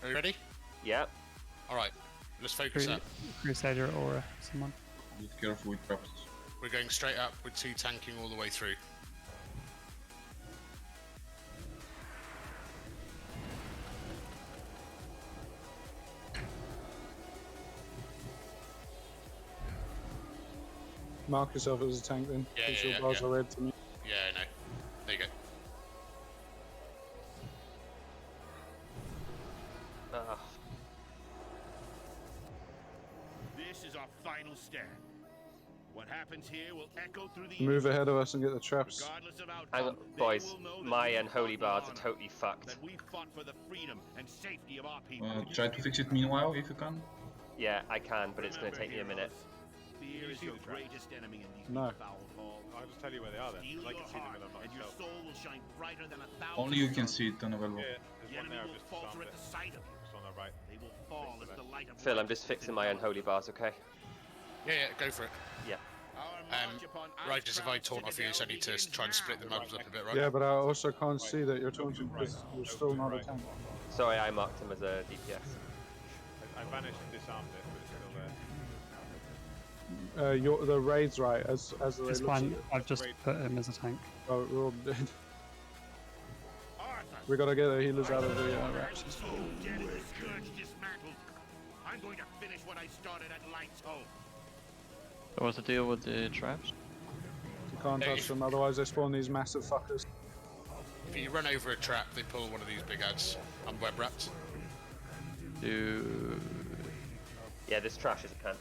Are you ready? Yeah. Alright, let's focus up. Crusader or someone. Be careful with traps. We're going straight up with 2 tanking all the way through. Mark yourself as a tank then. Yeah, because yeah, your bars yeah. are red to me. Yeah, I know. There you go. This is our final stand. What happens here will echo through the Move ahead of us and get the traps. regardless of Hang outcome. on, boys. My unholy bars are honor, totally fucked. that we fought for the freedom and safety of our people. Try to fix it meanwhile if you can. Yeah, I can, but it's going to take me a minute. Fear is your greatest enemy in these No. foul halls. I'll just tell you where they are then. Steel 'Cause I your can see them heart, when I'm not and your myself. soul will shine brighter than 1,000 Only you can suns. see it unavailable. Yeah, The there's one enemy there. I've will just falter disarmed at it. the sight of you. It's on the right. They will fall as the light of Phil, I'm light just fixing my unholy bars, okay? Yeah, yeah, go for it. Yeah. Our march upon Righteous, if I Icecrown taunt off you, it's only to Citadel try and split the begins mobs up a bit, right? Yeah, but I also can't see that you're taunting because you're still not a tank. Sorry, I marked him as a DPS. I vanished and disarmed it, but it's still there. The raid's right as the raid It's looks fine. at it. I've just put him as a tank. Oh, we're all dead. Arthur, We gotta get the healers out of the racks. so dead and the scourge dismantled. I'm going to finish what I started at Light's Home. So what's the deal with the traps? You can't touch them, otherwise they spawn these massive fuckers. If you run over a trap, they pull one of these big ads. I'm web wrapped. Yeah, this trash is a can.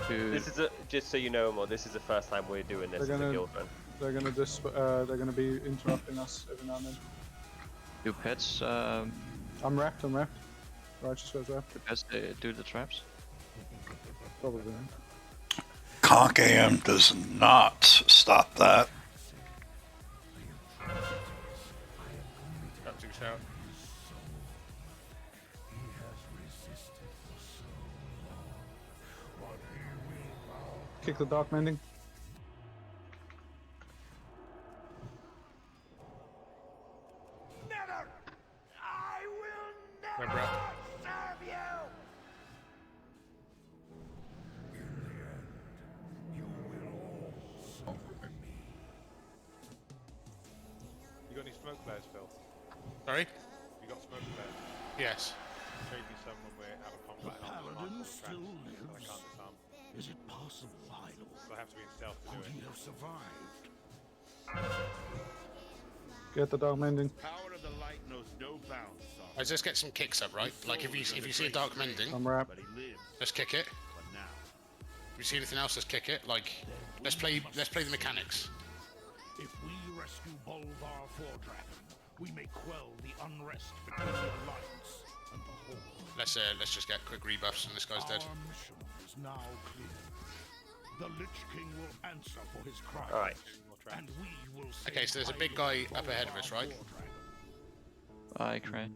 Do This is just so you know, Mo, this is the first time we're doing this as a guild run. They're gonna be interrupting us every now and then. do pets I'm wrapped. Righteous goes wrapped. do the traps? Probably. Conk AM does not stop that. Got 2 shout. Kick the dark mending. Never! I will Web never wrapped. serve you! You got any smoke flares, Phil? Sorry? You got smoke flares? Yes. Trade me some when we're out of combat. and I'll Paladin mark all the still traps, so I lives. can't disarm. Is it possible, Idol? So I have to be in stealth to do Could it. he have survived? Get the dark mending. Power of the light knows no bounds, son. Let's just get some kicks up, right? Like if you see a dark mending, I'm wrapped. But he lives. let's kick it. But now, If you see anything else, let's kick it. Like, let's play the mechanics. if we rescue Bolvar Fordragon, we may quell the unrest between the Alliance and the Horde. Let's just get quick rebuffs and this guy's dead. Our mission is now clear. The Lich King will answer for his crimes. Alright. And we will Okay, so there's a big guy up ahead of us, right? I cry.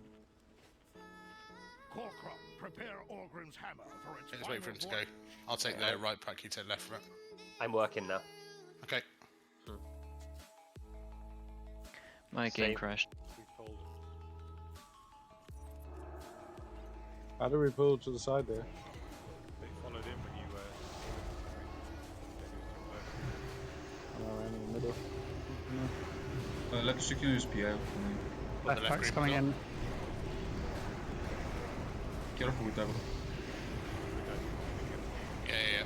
Corcrum, prepare Orgrim's hammer for its Let's wait for him to go. final I'll take the right pack, you take left right. I'm working now. Okay. My game Same. crashed. We pulled. How do we pull to the side there? They followed in when you I ran in the middle. Let us secure his PL. Left left pack's group coming block. in. Careful with that. Yeah, yeah, yeah.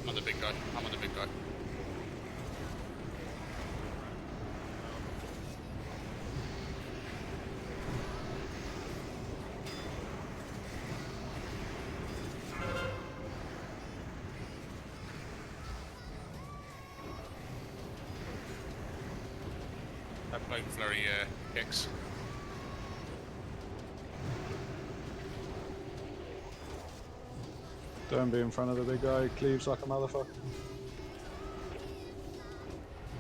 I'm on the big guy. I'm on the big guy. That bloke flurry kicks. Don't be in front of the big guy. He cleaves like a motherfucker.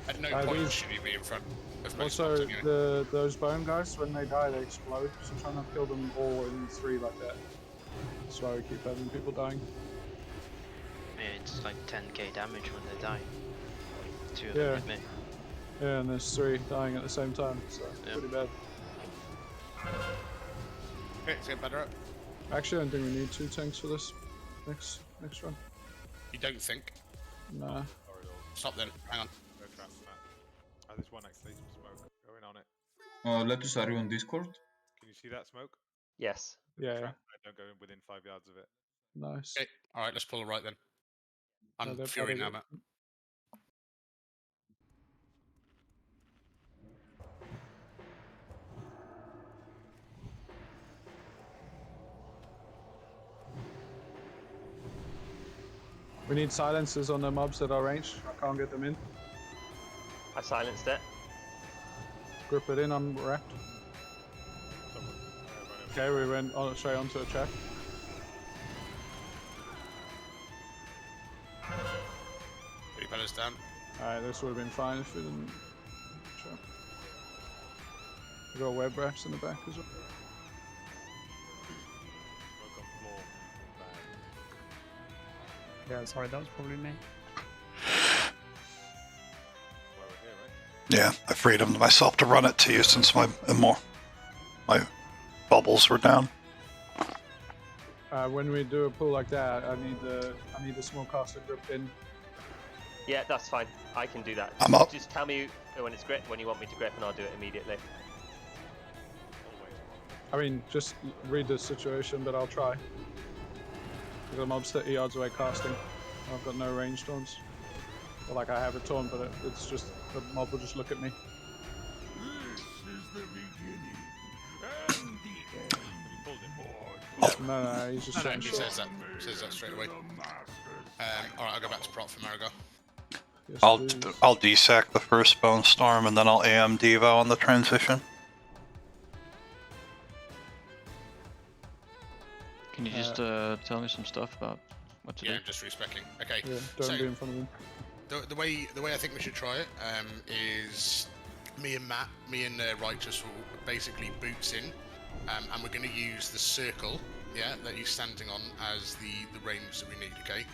At no Uh, point these- should he be in front of most Also, mobs anyway. those bone guys, when they die, they explode. So try not to kill them all in 3 like that. That's why we keep having people dying. Yeah, it's like 10k damage when they die. 2 of Yeah. them hit me. Yeah, and there's 3 dying at the same time, so Yeah. pretty bad. Okay, it's getting better up. Actually, I don't think we need 2 tanks for this next run. You don't think? Nah. Stop then. Hang on. No traps, Matt. Oh, there's one actually, some smoke. Going on it. Letus, are you on Discord? Can you see that smoke? Yes. Yeah. Trap. Don't go in within 5 yards of it. Nice. Okay. Alright, let's pull right then. I'm they're Fury now, better. Matt. We need silencers on the mobs that are ranged. I can't get them in. I silenced it. Grip it in, I'm wrapped. Someone. Okay, we went on straight onto a trap. Repeller's down. Alright, this would have been fine if we didn't trap. We got web wraps in the back as well. Smoke on floor. Bad. Yeah, sorry, that was probably me. Why we're here, right? Yeah, I freed him myself to run it to you since my bubbles were down. When we do a pull like that, I need the small caster gripped in. Yeah, that's fine. I can do that. I'm up. Just tell me when it's grip, when you want me to grip, and I'll do it immediately. I mean, just read the situation, but I'll try. I've got mobs 30 yards away casting. I've got no range taunts. Well, like I have a taunt, but it's just the mob will just look at me. This is the beginning and the end. Have you pulled him? No, he's just No, saying he short. says that straight away. Alright, I'll go back to prop for Marigold. Yes, I'll please. desack the first Bone Storm and then I'll AM Devo on the transition. Can you just tell me some stuff about what to Yeah, do? I'm just respecking. Okay. Yeah, don't be in front of him. The way I think we should try it is me and Righteous will basically boots in, and we're going to use the circle, yeah, that he's standing on as the range that we need. Okay,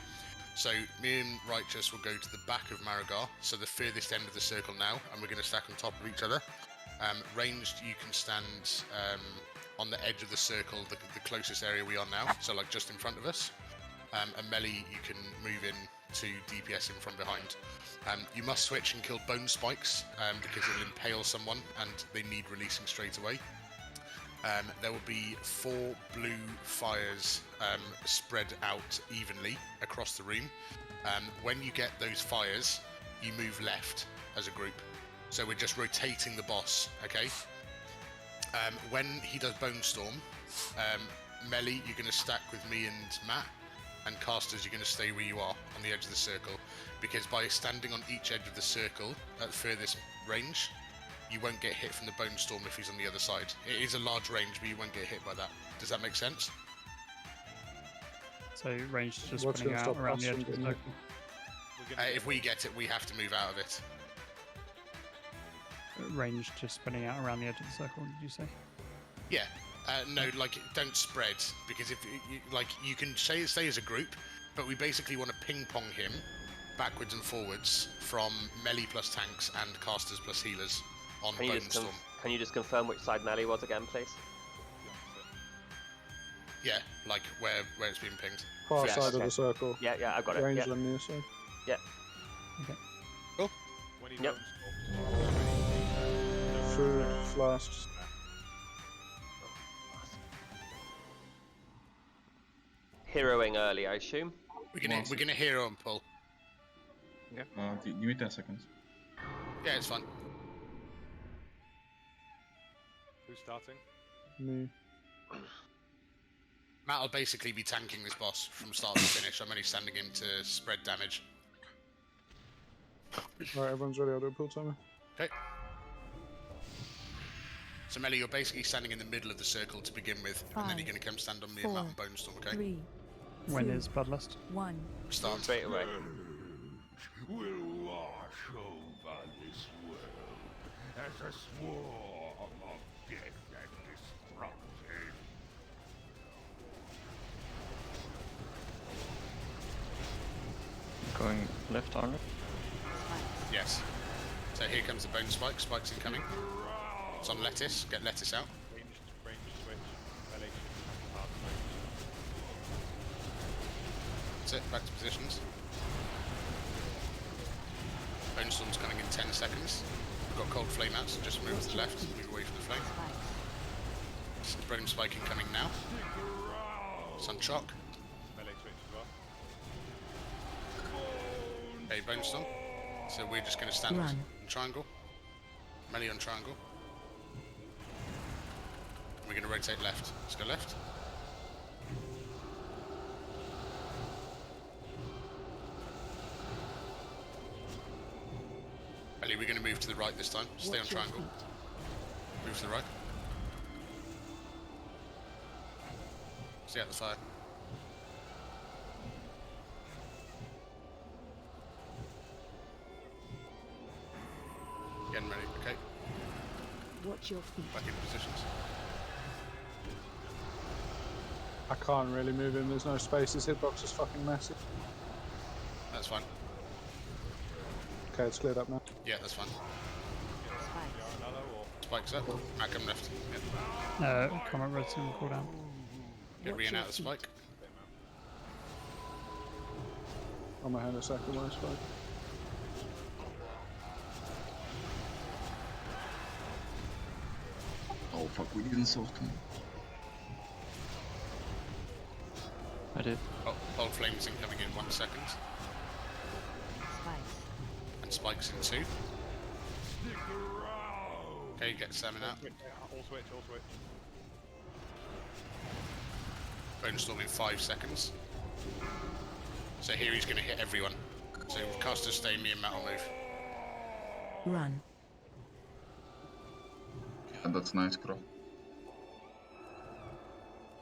so me and Righteous will go to the back of Marigar, so the furthest end of the circle now, and we're going to stack on top of each other. Ranged, you can stand on the edge of the circle, the closest area we are now, so like just in front of us. And melee, you can move in to DPS in from behind. You must switch and kill bone spikes because it will impale someone and they need releasing straight away. There will be 4 blue fires spread out evenly across the room. When you get those fires, you move left as a group. So we're just rotating the boss, okay? When he does Bone Storm, melee, you're going to stack with me and Matt, and casters, you're going to stay where you are on the edge of the circle, because by standing on each edge of the circle at furthest range, you won't get hit from the Bone Storm if he's on the other side. It is a large range, but you won't get hit by that. Does that make sense? So range just What's spinning gonna out stop around us the edge from of the getting circle. If we get it, we have to move out of it. Range just spinning out around the edge of the circle, did you say? Yeah. No, like, don't spread, because if you can stay as a group, but we basically want to ping-pong him backwards and forwards from melee plus tanks and casters plus healers on Bone Storm. Can you just confirm which side melee was again, please? Yeah, like where it's being pinged. Far Yes, side of okay. the circle. Yeah, I've got it. Range Yeah. on near side. When he Yep. bone storms, Food, flasks. Heroing early, I assume. We're gonna hero and pull. Give me 10 seconds. Yeah, it's fine. who's starting? Me. Matt will basically be tanking this boss from start to finish. I'm only standing him to spread damage. Right, everyone's ready. I'll do a pull timer. Okay. So Melly, you're basically standing in the middle of the circle to begin with, and then you're going to come stand on me and Matt and Bone Storm, okay? 3, When is Bloodlust? 1. Start. Straight away. Will wash over this world as a swarm of death and destruction. Going left armor. Yes. So here comes the bone spike. Spike's incoming. It's on lettuce. Get lettuce out. Range switch, melee. That's it, back to positions. Bonestorm's coming in 10 seconds. We've got cold flame out, so just move to the left, move away from the flame. Spreading spiking coming now. Sun shock. Melee switch as well. Okay, Bonestorm. So we're just going to stand on triangle. Melee on triangle. We're going to rotate left. Let's go left. Melee, we're going to move to the right this time. Stay on triangle. Move to the right. Stay out the fire. Getting ready, okay. Watch your feet. Back in positions. I can't really move him, there's no space, his hitbox is fucking massive. That's fine. Okay, it's cleared up now. Yeah, that's fine. Another or Spikes up. Matt, come left. Yeah. Comment red team cooldown. Get Rian out of the spike. I'm gonna hand a second one, spike. Oh fuck, we didn't solve him. I did. Oh, cold flames incoming in 1 second. And spikes in 2. Okay, get salmon out. all switch, all switch. Bonestorm in 5 seconds. So here he's going to hit everyone. So caster stay, me and Matt will move. Run. Yeah, that's nice, Crow.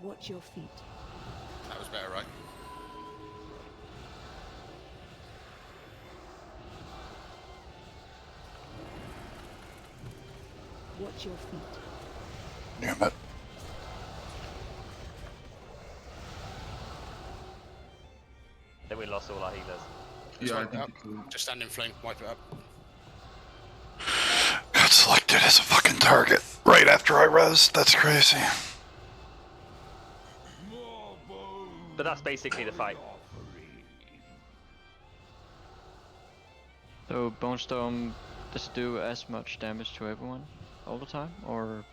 Watch your feet. That was better, right? Watch your feet. Damn it. Then we lost all our healers. Yeah, I Wipe it think up. it will. Just stand in flame, wipe it up. Got selected as a fucking target right after I res. That's crazy. But that's basically the fight. So Bonestorm, does it do as much damage to everyone all the time, or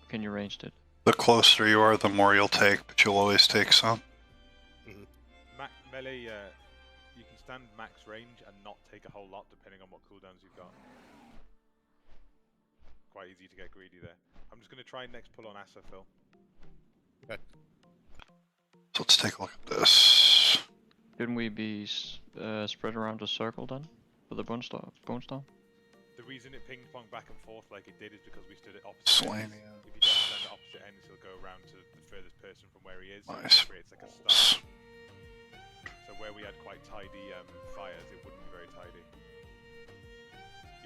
can you range it? The closer you are, the more you'll take, but you'll always take some. Melee, you can stand max range and not take a whole lot depending on what cooldowns you've got. Quite easy to get greedy there. I'm just going to try next pull on Asa, Phil. Okay. So let's take a look at this. Shouldn't we be spread around a circle then for the Bonestorm? The reason it ping pong back and forth like it did is because we stood at opposite ends. Slania. If you don't stand at opposite ends, he'll go around to the furthest person from where he is. Nice. It creates like a star. So where we had quite tidy fires, it wouldn't be very tidy.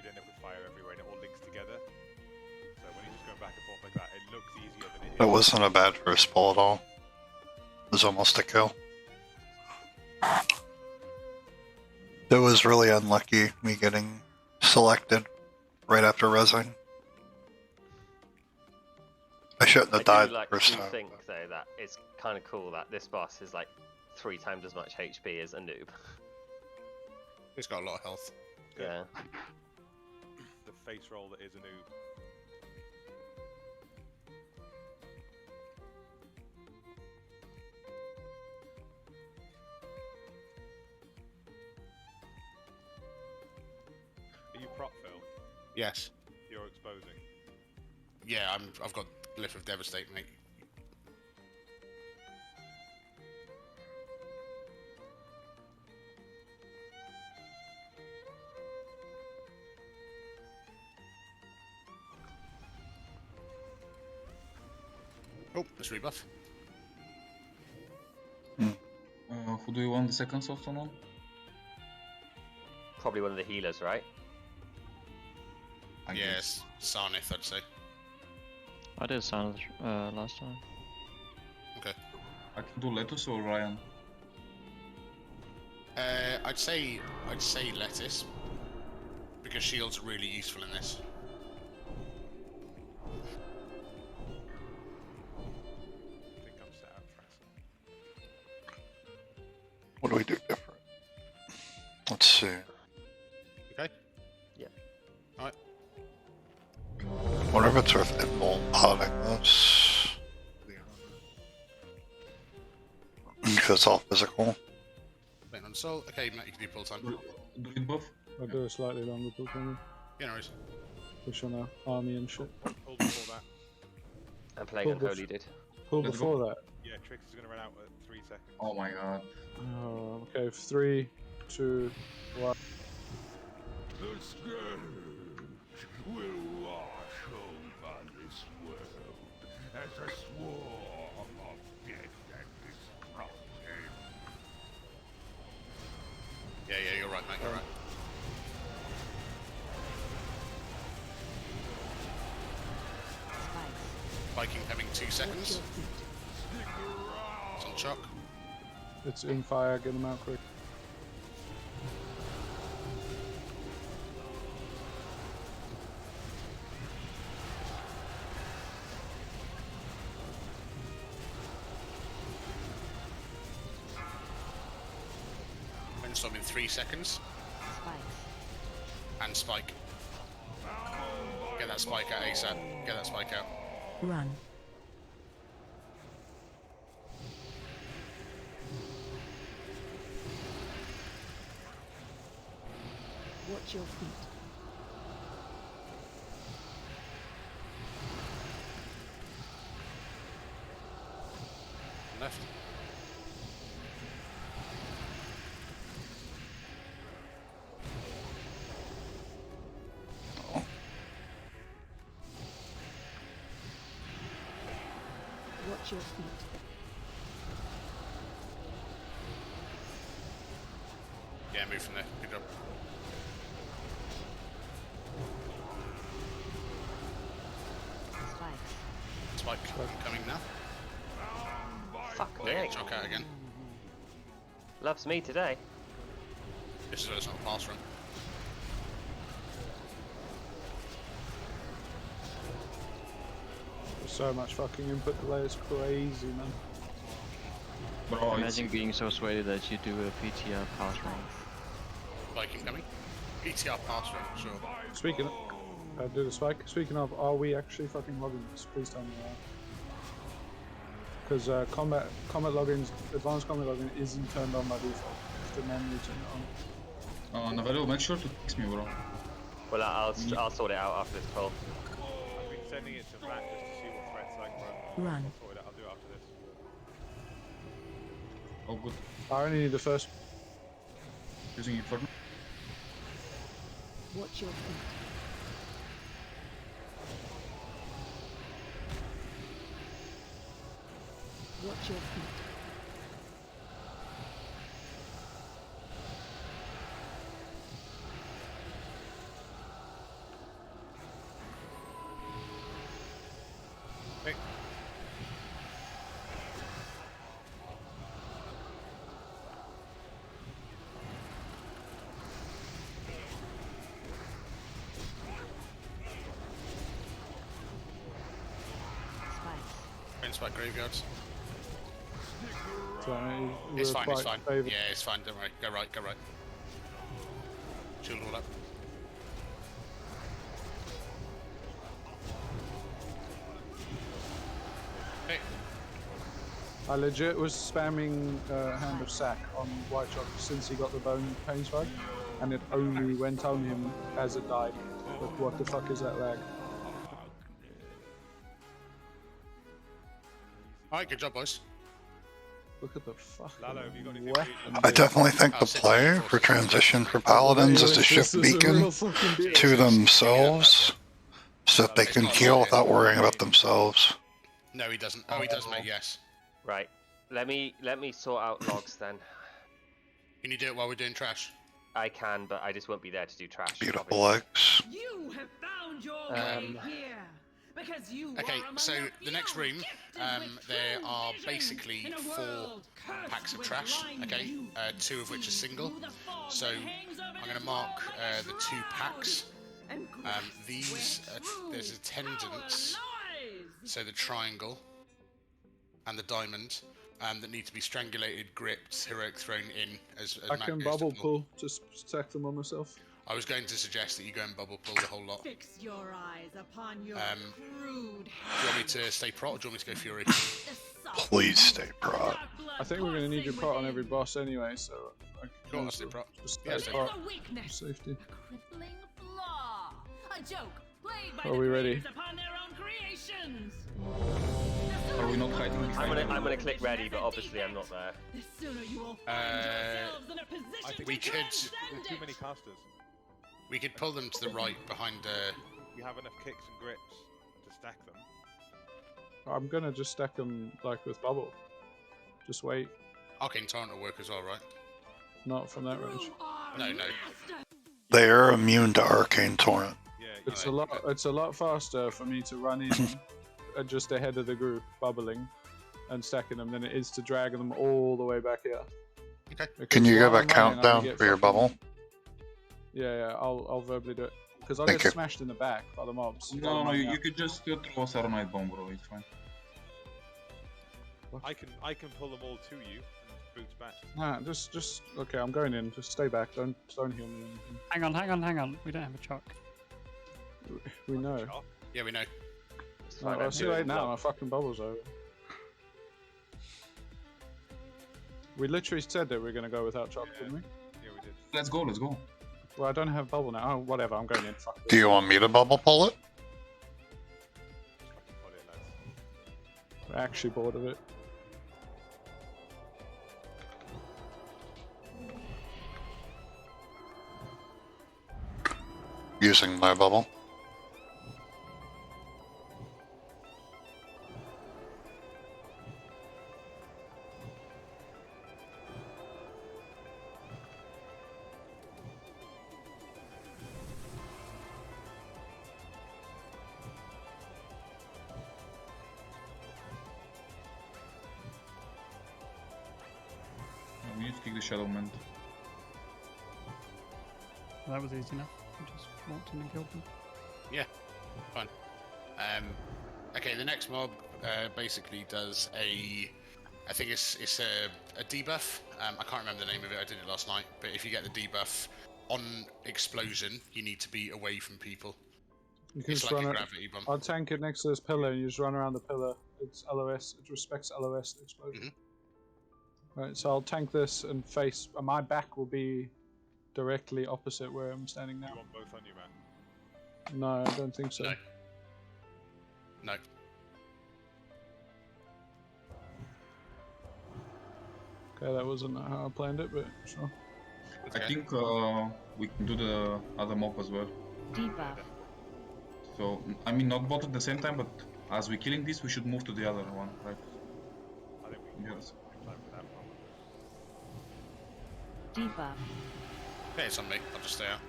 You'd end up with fire everywhere and it all links together. So when you're just going back and forth like that, it looks easier than it is. That wasn't a bad first pull at all. It was almost a kill. It was really unlucky, me getting selected right after resing. I shouldn't have died the first time. I think though that it's kind of cool that this boss is like 3 times as much HP as a noob. He's got a lot of health. Yeah. The face roll that is a noob. Are you prop, Phil? Yes. You're exposing. Yeah, I've got Glyph of Devastate, mate. Oh, let's rebuff. Who do you want the second soft on? Probably one of the healers, right? I Yes, Sarnith, I'd say. I did sound last time. Okay. I can do Lettuce or Ryan. I'd say Lettuce, because shields are really useful in this. I think I'm set up for Asa. What do we do different? Let's see. Okay. Yeah. Alright. Wonder if it's worth inbound potting this. Because it's all physical. Waiting on soul. Okay, Matt, you can do pull time. Do it buff. I'll do a slightly longer pull time. Yeah, no worries. Push on our army and shit. Pull before that. And playing Pull Unholy did. Pull Let's before that. Yeah, Trix is going to run out at 3 seconds. Oh my god. Oh, okay, 3, 2, 1. The scourge will wash over this world as a swarm of death and destruction. Yeah, you're right, mate, you're right. Viking having 2 seconds. It's on chock. It's in fire, get them out quick. Windstorm in 3 seconds. And spike. Get that spike out ASAP. Get that spike out. Run. Watch your feet. Left. Watch your feet. Yeah, move from there. Good job. Spike coming now. Fuck There, me. get chock out again. Loves me today. This is where it's not a pass run. There's so much fucking input delay, it's crazy, man. Bro, Imagine being so sweaty that you do a PTR pass run. Viking coming. PTR pass run, sure. Speaking of, do the spike. Speaking of, are we actually fucking logging this? Please tell me that. Because combat logins, advanced combat login isn't turned on by default. You have to manually turn it on. Navalio, make sure to text me, bro. Well, I'll sort it out after this call. I've been sending it to Matt just to see what threats like run. Run. I'll sort it out. I'll do it after this. Oh, good. I only need the first. Using it for Watch your feet. Watch your feet. Hey. Spike graveyards. So, It's we're fine, it's quite fine. favoured. Yeah, it's fine, don't worry. Go right, go right. Shield all up. Hey, I legit was spamming Hand of Sack on White Shock since he got the bone pain spike, and it only went on him as it died. But what the fuck is that lag? alright, good job, boys. Look at the fucking Lalo, have you got anything weapon. I definitely think the play for transition for paladins is to shift beacon to themselves so that they can heal without worrying about themselves. No, he doesn't. Oh, he does, mate, yes. Right. Let me sort out logs then. Can you do it while we're doing trash? I can, but I just won't be there to do trash. Beautiful obviously. legs. You have found your way here. Because you Okay, so the next room, there are basically 4 packs of trash, okay, 2 of which are single. So I'm going to mark the 2 packs. These, there's attendants, so the triangle and the diamond. that need to be strangulated, gripped, heroic thrown in as I Matt can goes to bubble pull to stack them on myself. I was going to suggest that you go and bubble pull the whole lot. Fix your eyes upon your crude. Do you want me to stay prot or do you want me to go fury? Please stay prot. I think we're gonna need your prot on every boss anyway, so I can Go on, also stay prot. just Yeah, stay stay prot A weakness. safety. Crippling flaw. A joke played by Are the we ready? creators upon their own creations. Are we not hiding behind? I'm gonna click ready, but obviously I'm not there. The sooner you will find yourselves in a position I think we to could- transcend There's too it. many casters. We could pull them to the right behind. You have enough kicks and grips to stack them. I'm gonna just stack them like with bubble. Just wait. Arcane Torrent will work as well, right? Not from that range. You are No. master. They are immune to Arcane Torrent. Yeah. It's No, a lot faster for me to run in just ahead of the group, bubbling and stacking them than it is to drag them all the way back here. Okay. Because Can you while give a I'm running, I'm gonna countdown get for your fucking- bubble? Yeah, I'll verbally do it. Because I'll Thank get you. smashed in the back by the mobs. No, you could just throw a Saronite bomb, bro. It's fine. I can pull them all to you and boots back. Nah, just okay. I'm going in. Just stay back. Don't heal me or anything. Hang on. We don't have a chock. We know. Shock. Yeah, we know. It's No, fine, I'll I'm see you doing later now. block. My fucking bubble's over. We literally said that we are gonna go without choc, Yeah. didn't we? Yeah, we did. Let's go. Let's go. Well, I don't have bubble now. Oh, whatever. I'm going in. Fuck Do this. you want me to bubble pull it? Fucking pull it, lads. I'm actually bored of it. Using my bubble. We need to kick the Shadow Man. Well, that was easy enough. We just walked in and killed them. Fine. Okay, the next mob basically does a. I think it's a debuff. I can't remember the name of it. I did it last night. But if you get the debuff on explosion, you need to be away from people. You can It's just like a run it. gravity bomb. I'll tank it next to this pillar, and you just run around the pillar. It's LOS. It respects LOS explosion. Right, so I'll tank this and face. My back will be directly opposite where I'm standing You now. want both on you, man. No, I don't think so. No. No. Okay, that wasn't how I planned it, but sure. Okay. I think we can do the other mob as well. Debuff. So, I mean, not both at the same time, but as we're killing this, we should move to the other one, right? I think we can Yes. plan for that one. Debuff. Yeah, it's on me. I'll just stay out.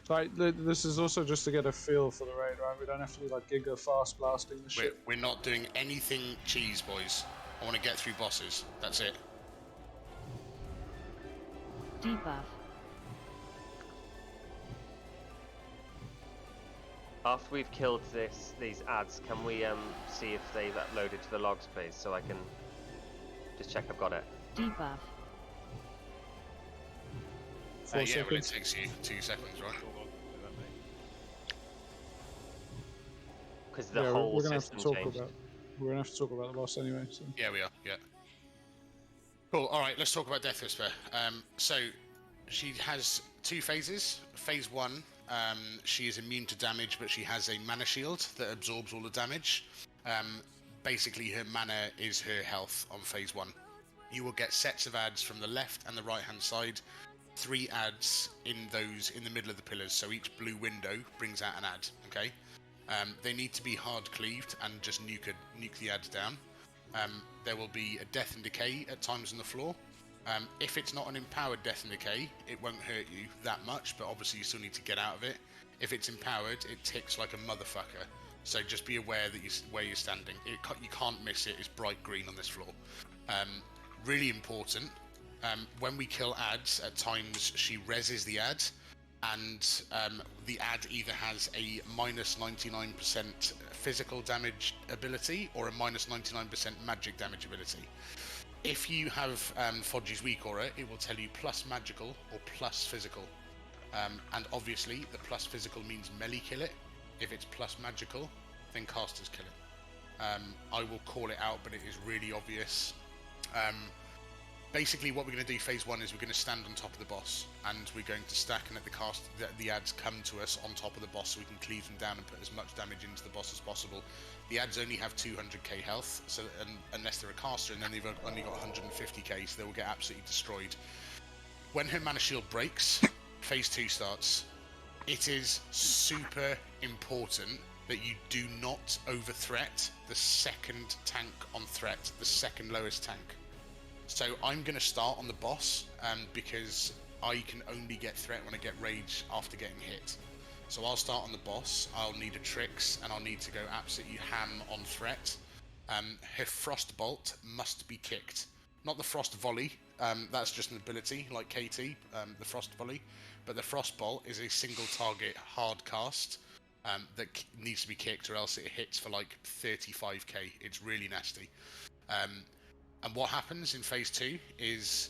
Right, this is also just to get a feel for the raid, right? We don't have to be like giga fast blasting the shit. We're not doing anything cheese, boys. I want to get through bosses. That's it. Debuff. After we've killed these ads, can we see if they've uploaded to the logs, please, so I can just check I've got it. Debuff. 4 Yeah, well, it seconds. takes you 2 seconds, right? Hold on, do that, mate. Because the Yeah, whole we're gonna have to system talk changed. about. We're gonna have to talk about the boss anyway. So. Yeah, we are. Yeah. Cool. All right. Let's talk about Death Whisper. So she has 2 phases. Phase 1, she is immune to damage, but she has a mana shield that absorbs all the damage. Basically, her mana is her health on phase 1. You will get sets of ads from the left and the right hand side. 3 ads in the middle of the pillars. So each blue window brings out an ad. Okay. They need to be hard cleaved and just nuke the ads down. There will be a death and decay at times on the floor. If it's not an empowered death and decay, it won't hurt you that much, but obviously you still need to get out of it. If it's empowered, it ticks like a motherfucker. So just be aware that where you're standing. You can't miss it. It's bright green on this floor. Really important. When we kill ads, at times she reses the ad. and the ad either has a minus 99% physical damage ability or a minus 99% magic damage ability. If you have Fodgy's weak aura, it will tell you plus magical or plus physical. And obviously, the plus physical means melee kill it. If it's plus magical, then casters kill it. I will call it out, but it is really obvious. Basically, what we're going to do phase 1 is we're going to stand on top of the boss, and we're going to stack and let the ads come to us on top of the boss, so we can cleave them down and put as much damage into the boss as possible. The ads only have 200k health, so unless they're a caster, and then they've only got 150k, so they will get absolutely destroyed. When her mana shield breaks, phase 2 starts. It is super important that you do not over-threat the second tank on threat, the second lowest tank. So I'm going to start on the boss because I can only get threat when I get rage after getting hit. So I'll start on the boss, I'll need a Trix, and I'll need to go absolutely ham on threat. Her Frost Bolt must be kicked. Not the Frost Volley, that's just an ability like KT, the Frost Volley. But the Frost Bolt is a single target hard cast that needs to be kicked, or else it hits for like 35k. It's really nasty. And what happens in phase 2 is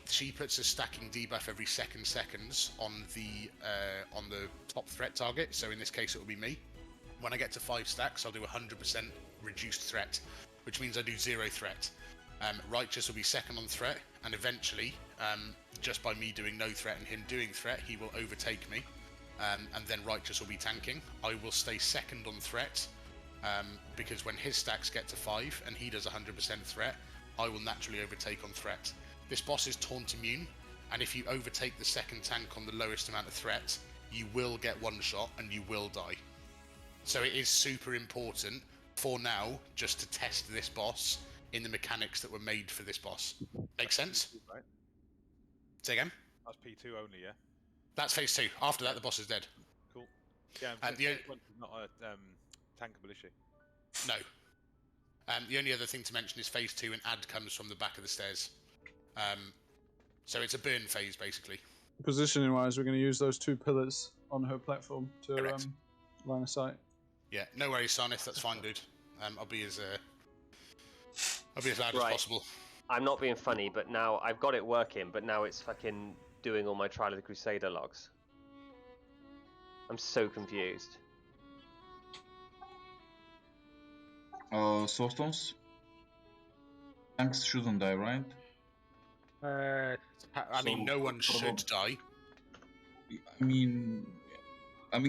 she puts a stacking debuff every seconds on the top threat target. So in this case, it will be me. When I get to 5 stacks, I'll do 100% reduced threat, which means I do 0 threat. Righteous will be second on threat, and eventually, just by me doing no threat and him doing threat, he will overtake me. And then Righteous will be tanking. I will stay second on threat, because when his stacks get to 5 and he does 100% threat, I will naturally overtake on threat. This boss is taunt immune, and if you overtake the second tank on the lowest amount of threat, you will get one shot and you will die. So it is super important for now just to test this boss in the mechanics that were made for this boss. Make sense? P2, right? Say again? That's P2 only, yeah? That's phase 2. After that, the boss is dead. Cool. Yeah, And phase 1 is not a tankable issue. No. The only other thing to mention is phase 2, an ad comes from the back of the stairs. So it's a burn phase, basically. Positioning wise, we're going to use those 2 pillars on her platform to line of sight. Yeah, no worries, Sarnith. That's fine, dude. I'll be as loud as possible. I'm not being funny, but now I've got it working, but now it's fucking doing all my Trial of the Crusader logs. I'm so confused. Soulstones? Tanks shouldn't die, right? I mean, no one should die. I mean,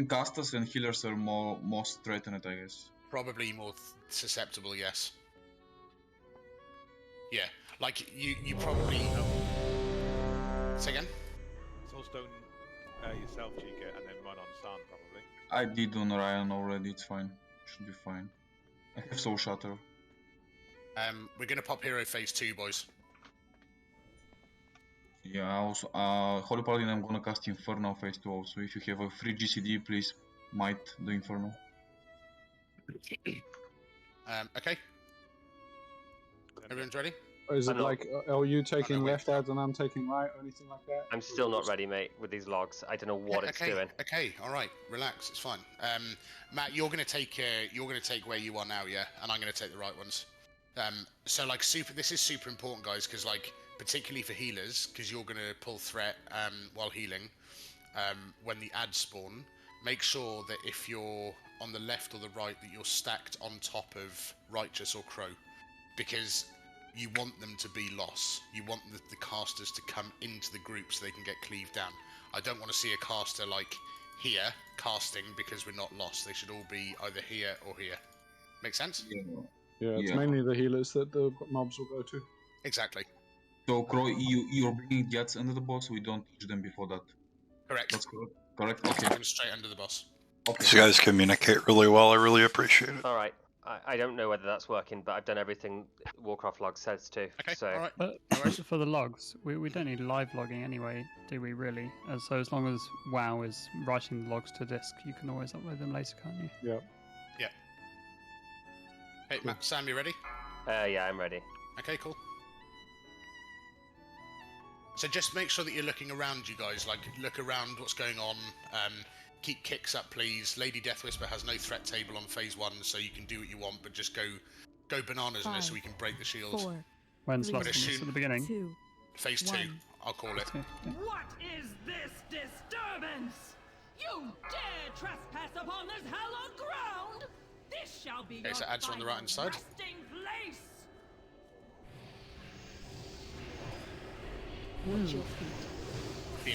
casters and healers are most threatened, I guess. Probably more susceptible, yes. Yeah, like you probably. Say again. Soulstone yourself, Chica, and then one on San, probably. I did on Ryan already. It's fine. Should be fine. I have Soul Shatter. We're gonna pop hero phase 2, boys. Yeah, also, Holy Paladin, I'm gonna cast Inferno phase 2 also. If you have a free GCD, please might the Inferno. Okay. Everyone's ready? Is it like, are you taking left ads and I'm taking right, or anything like that? I'm still not ready, mate, with these logs. I don't know what it's doing. Okay, all right, relax, it's fine. Matt, you're gonna take where you are now, yeah, and I'm gonna take the right ones. So like this is super important, guys, because like particularly for healers, because you're gonna pull threat while healing. When the ads spawn, make sure that if you're on the left or the right, that you're stacked on top of Righteous or Crow, because you want them to be loss. You want the casters to come into the group so they can get cleaved down. I don't want to see a caster like here casting because we're not lost. They should all be either here or here. Make sense? Yeah, it's mainly the healers that the mobs will go to. Exactly. So, Crow, you're bringing the ads under the boss, we don't teach them before that. Correct. That's correct? Okay. Them straight under the boss. Okay. These guys communicate really well. I really appreciate it. Alright. I don't know whether that's working, but I've done everything Warcraft log says to. Okay, so. alright. But for the logs, we don't need live logging anyway, do we really? So as long as WoW is writing the logs to disk, you can always upload them later, can't you? Yeah. Yeah. Hey, Matt, Sam, you ready? Yeah, I'm ready. Okay, cool. So just make sure that you're looking around, you guys. Like, look around what's going on. Keep kicks up, please. Lady Death Whisper has no threat table on phase 1, so you can do what you want, but just go bananas in it so we can break the shield. 4, When's 3, last one? At the beginning? 2, Phase 2, 1. I'll call it. What is this disturbance? You dare trespass upon this hallowed ground? This shall be Okay, your so ads are on the right-hand side. resting place. Watch your feet.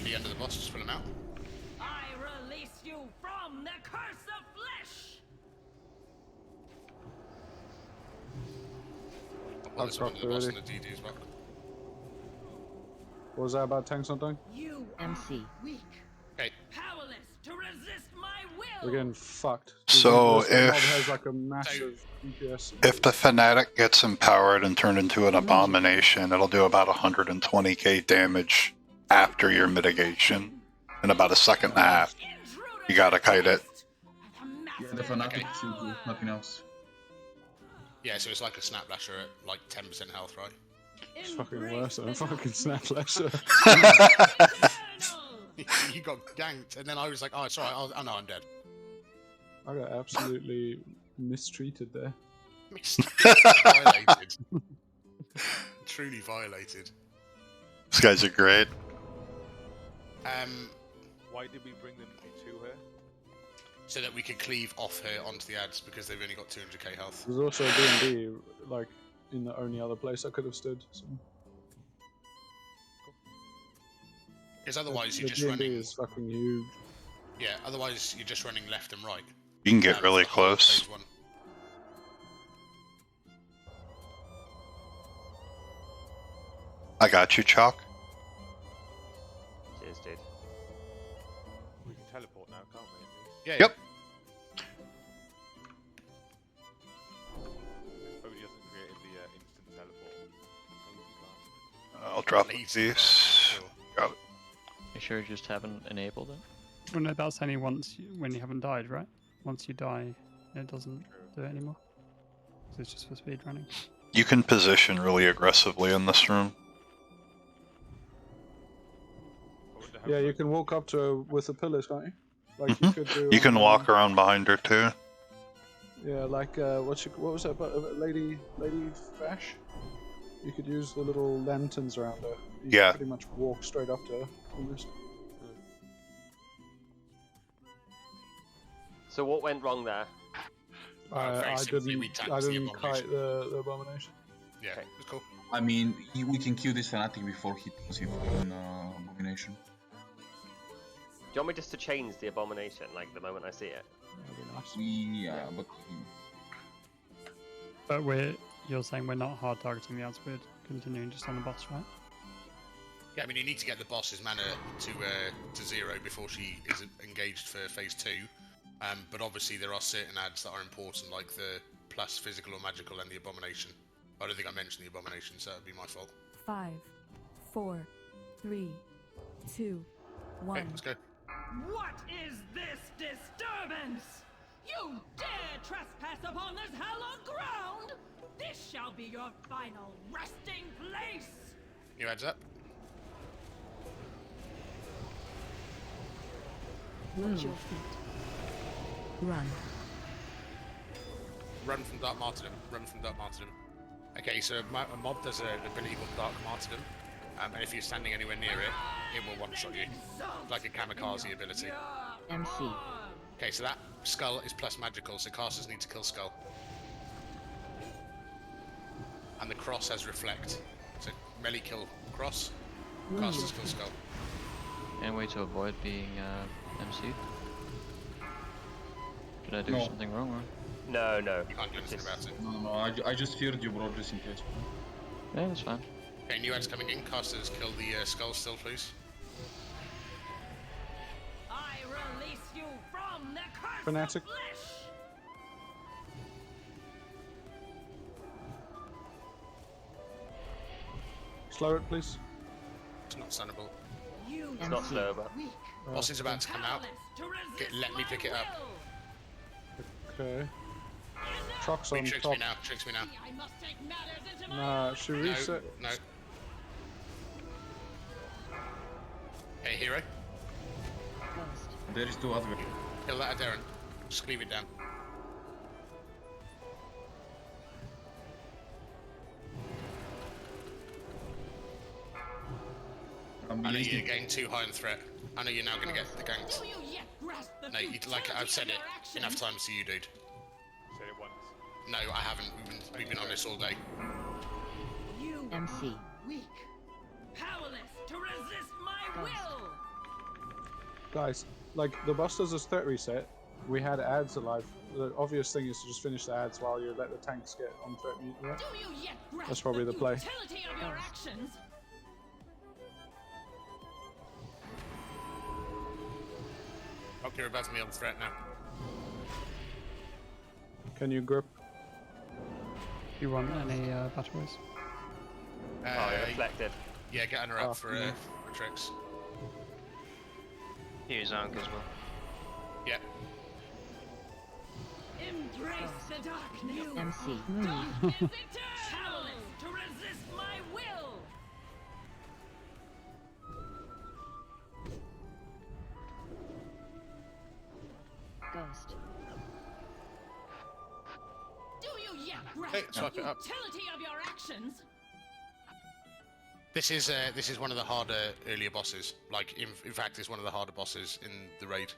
D&D under the boss, just pull him out. I release you from the curse of flesh. Well, there's one under the boss and the DD as well. What was that about tanks not dying? You MC. are weak, Okay. powerless to resist my will. We're getting fucked. So This mob if- has like a massive DPS. If the Fanatic gets empowered and turned into an abomination, it'll do about 120k damage after your mitigation in about a second and a half. You gotta kite it. Yeah, the Fanatic should do nothing else. Yeah, so it's like a Snap Lasher at like 10% health, right? It's fucking worse than a fucking Snap Lasher. You got ganked, and then I was like, oh, it's alright, oh no, I'm dead. I got absolutely mistreated there. Violated. Truly violated. These guys are great. Why did we bring them to her? So that we could cleave off her onto the ads because they've only got 200k health. There's also a D&D, like, in the only other place I could have stood. So. Because otherwise the you're just D&D running. is fucking huge. Yeah, otherwise you're just running left and right. You can get really the whole of close. phase 1. I got you, Chalk. Cheers, dude. We can teleport now, can't we? Yeah. Yep. POV hasn't created the instant teleport. I'll drop Lazy these. bastard. Got it. Make sure you just haven't enabled it. Well, no, that's only when you haven't died, right? Once you die, it doesn't do it anymore. So it's just for speed running. You can position really aggressively in this room. Yeah, you can walk up to her with the pillars, can't you? Like you could do. You can on, walk around behind her too. Yeah, like what was that? Lady Fash. You could use the little lanterns around her. You Yeah. could pretty much walk straight up to her. Almost. So what went wrong there? Very I simply, we didn't. tanked I the didn't kite abomination. the abomination. Yeah, Okay. it's cool. I mean, we can kill this Fanatic before he turns him in Abomination. Do you want me just to change the abomination, like the moment I see it? That'd be nice. Yeah, but But you're saying we're not hard targeting the ads, we're continuing just on the boss, right? Yeah, I mean you need to get the boss's mana to 0 before she is engaged for phase 2. But obviously there are certain ads that are important, like the plus physical or magical and the abomination. I don't think I mentioned the abomination, so that'd be my fault. 5, 4, 3, 2, 1. Okay, let's go. What is this disturbance? You dare trespass upon this hallowed ground? This shall be your final resting place. New ads up. Watch your feet. Run. Run from Dark Martyrdom. Run from Dark Martyrdom. Okay, so a mob does an ability called Dark Martyrdom, and if you're standing anywhere near it, it will one-shot you. It's like a kamikaze ability. MC. Okay, so that skull is plus magical, so casters need to kill skull. And the cross has reflect. So melee kill cross, casters kill skull. Any way to avoid being MC'd? Did I do No. something wrong, or? No. You can't do anything about it. no, I just feared you, bro, just in case. Yeah, that's fine. Okay, new ads coming in. Casters kill the skull still, please. I release you from the curse Fanatic. of flesh. Slow it, please. It's not stunnable. You It's not slow, but weak, Boss is about to come out. powerless to resist Let me my pick it up. will. Okay. Truck's on Tricks top. me now. Tricks me now. I must take matters into my Nah, own she No, reset. no. Hey, hero. Ghost. There is two other. Kill that Darren. Just leave it down. I know you're getting too high in threat. I know you're now going to get the ganks. Do you yet grasp the No, like I've said it enough times to you, dude. Said it once. No, I haven't. We've been on this all day. You MC. are weak, powerless to resist my will. Guys, like the boss does his threat reset. We had ads alive. The obvious thing is to just finish the ads while you let the tanks get on threat mute. Yeah? Do you yet grasp That's probably the play. utility of your actions? Hope you're about to be on threat now. Can you grip? You want any battle rays? Oh, you're reflected. Yeah, get her up Oh, for yeah. tricks. Use Ankh as well. Yeah. Embrace the darkness. MC. Darkness eternal. Powerless to resist my will. Ghost. Do you yet grasp Hey, the swipe it up. utility of your actions? This is one of the harder earlier bosses. Like in fact, it's one of the harder bosses in the raid.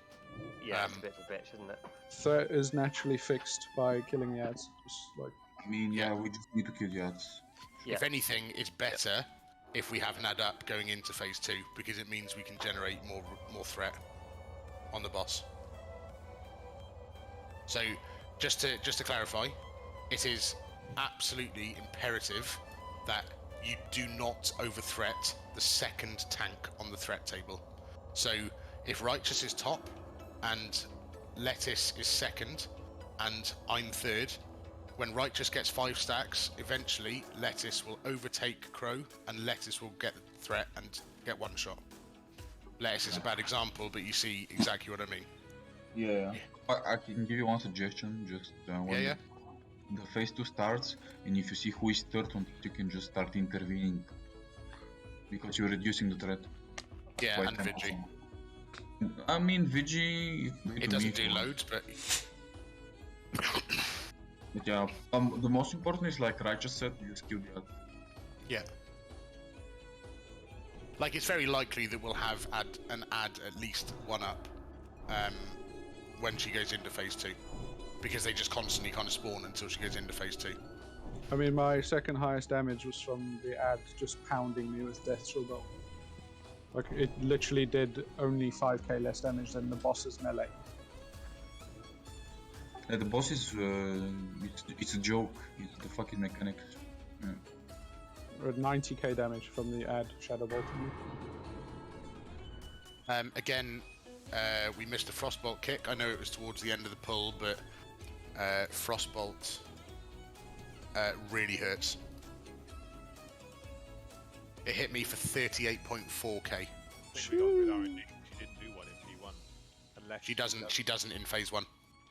Yeah, it's a bit of a bitch, isn't it? Threat is naturally fixed by killing the ads. Just like I mean, yeah, we just need to kill the ads. Yeah. If anything, it's better if we have an ad up going into phase 2 because it means we can generate more threat on the boss. So, just to clarify, it is absolutely imperative that you do not overthreat the second tank on the threat table. So, if Righteous is top and Lettuce is second and I'm third, when Righteous gets 5 stacks, eventually Lettuce will overtake Crow and Lettuce will get threat and get one shot. Lettuce is a bad example, but you see exactly what I mean. Yeah. I can give you one suggestion. Just when the phase 2 starts, and if you see who is third on, you can just start intervening because you're reducing the threat. Yeah, by and 10%. Vigi. I mean, Vigi. It doesn't do loads, but But yeah, the most important is like Righteous said, you just kill the ad. yeah. Like it's very likely that we'll have an ad at least one up when she goes into phase 2, because they just constantly kind of spawn until she goes into phase 2. I mean, my second highest damage was from the ad just pounding me with Death Shield Bolt. Like, it literally did only 5k less damage than the boss's melee. The boss is it's a joke. It's the fucking mechanics. Yeah. Or 90k damage from the ad Shadow Bolting me. Again, we missed a Frostbolt kick. I know it was towards the end of the pull, but Frostbolt really hurts. It hit me for 38.4k. She didn't do one in P1. Unless She doesn't in phase 1.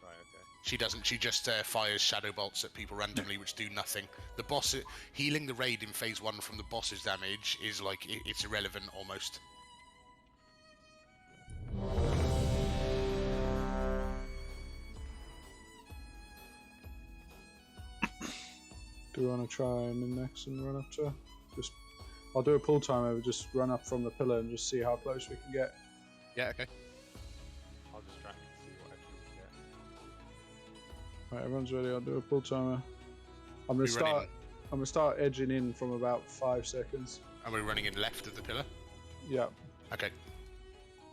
Right, okay. She doesn't. She just fires shadow bolts at people randomly, which do nothing. The boss healing the raid in phase 1 from the boss's damage is like it's irrelevant almost. Do you want to try min-max and run up to her? I'll do a pull timer, just run up from the pillar and just see how close we can get. Yeah, okay. I'll distract and see what actually we can get. Right, everyone's ready. I'll do a pull timer. I'm gonna start edging in from about 5 seconds. Are we running in left of the pillar? Yeah. Okay.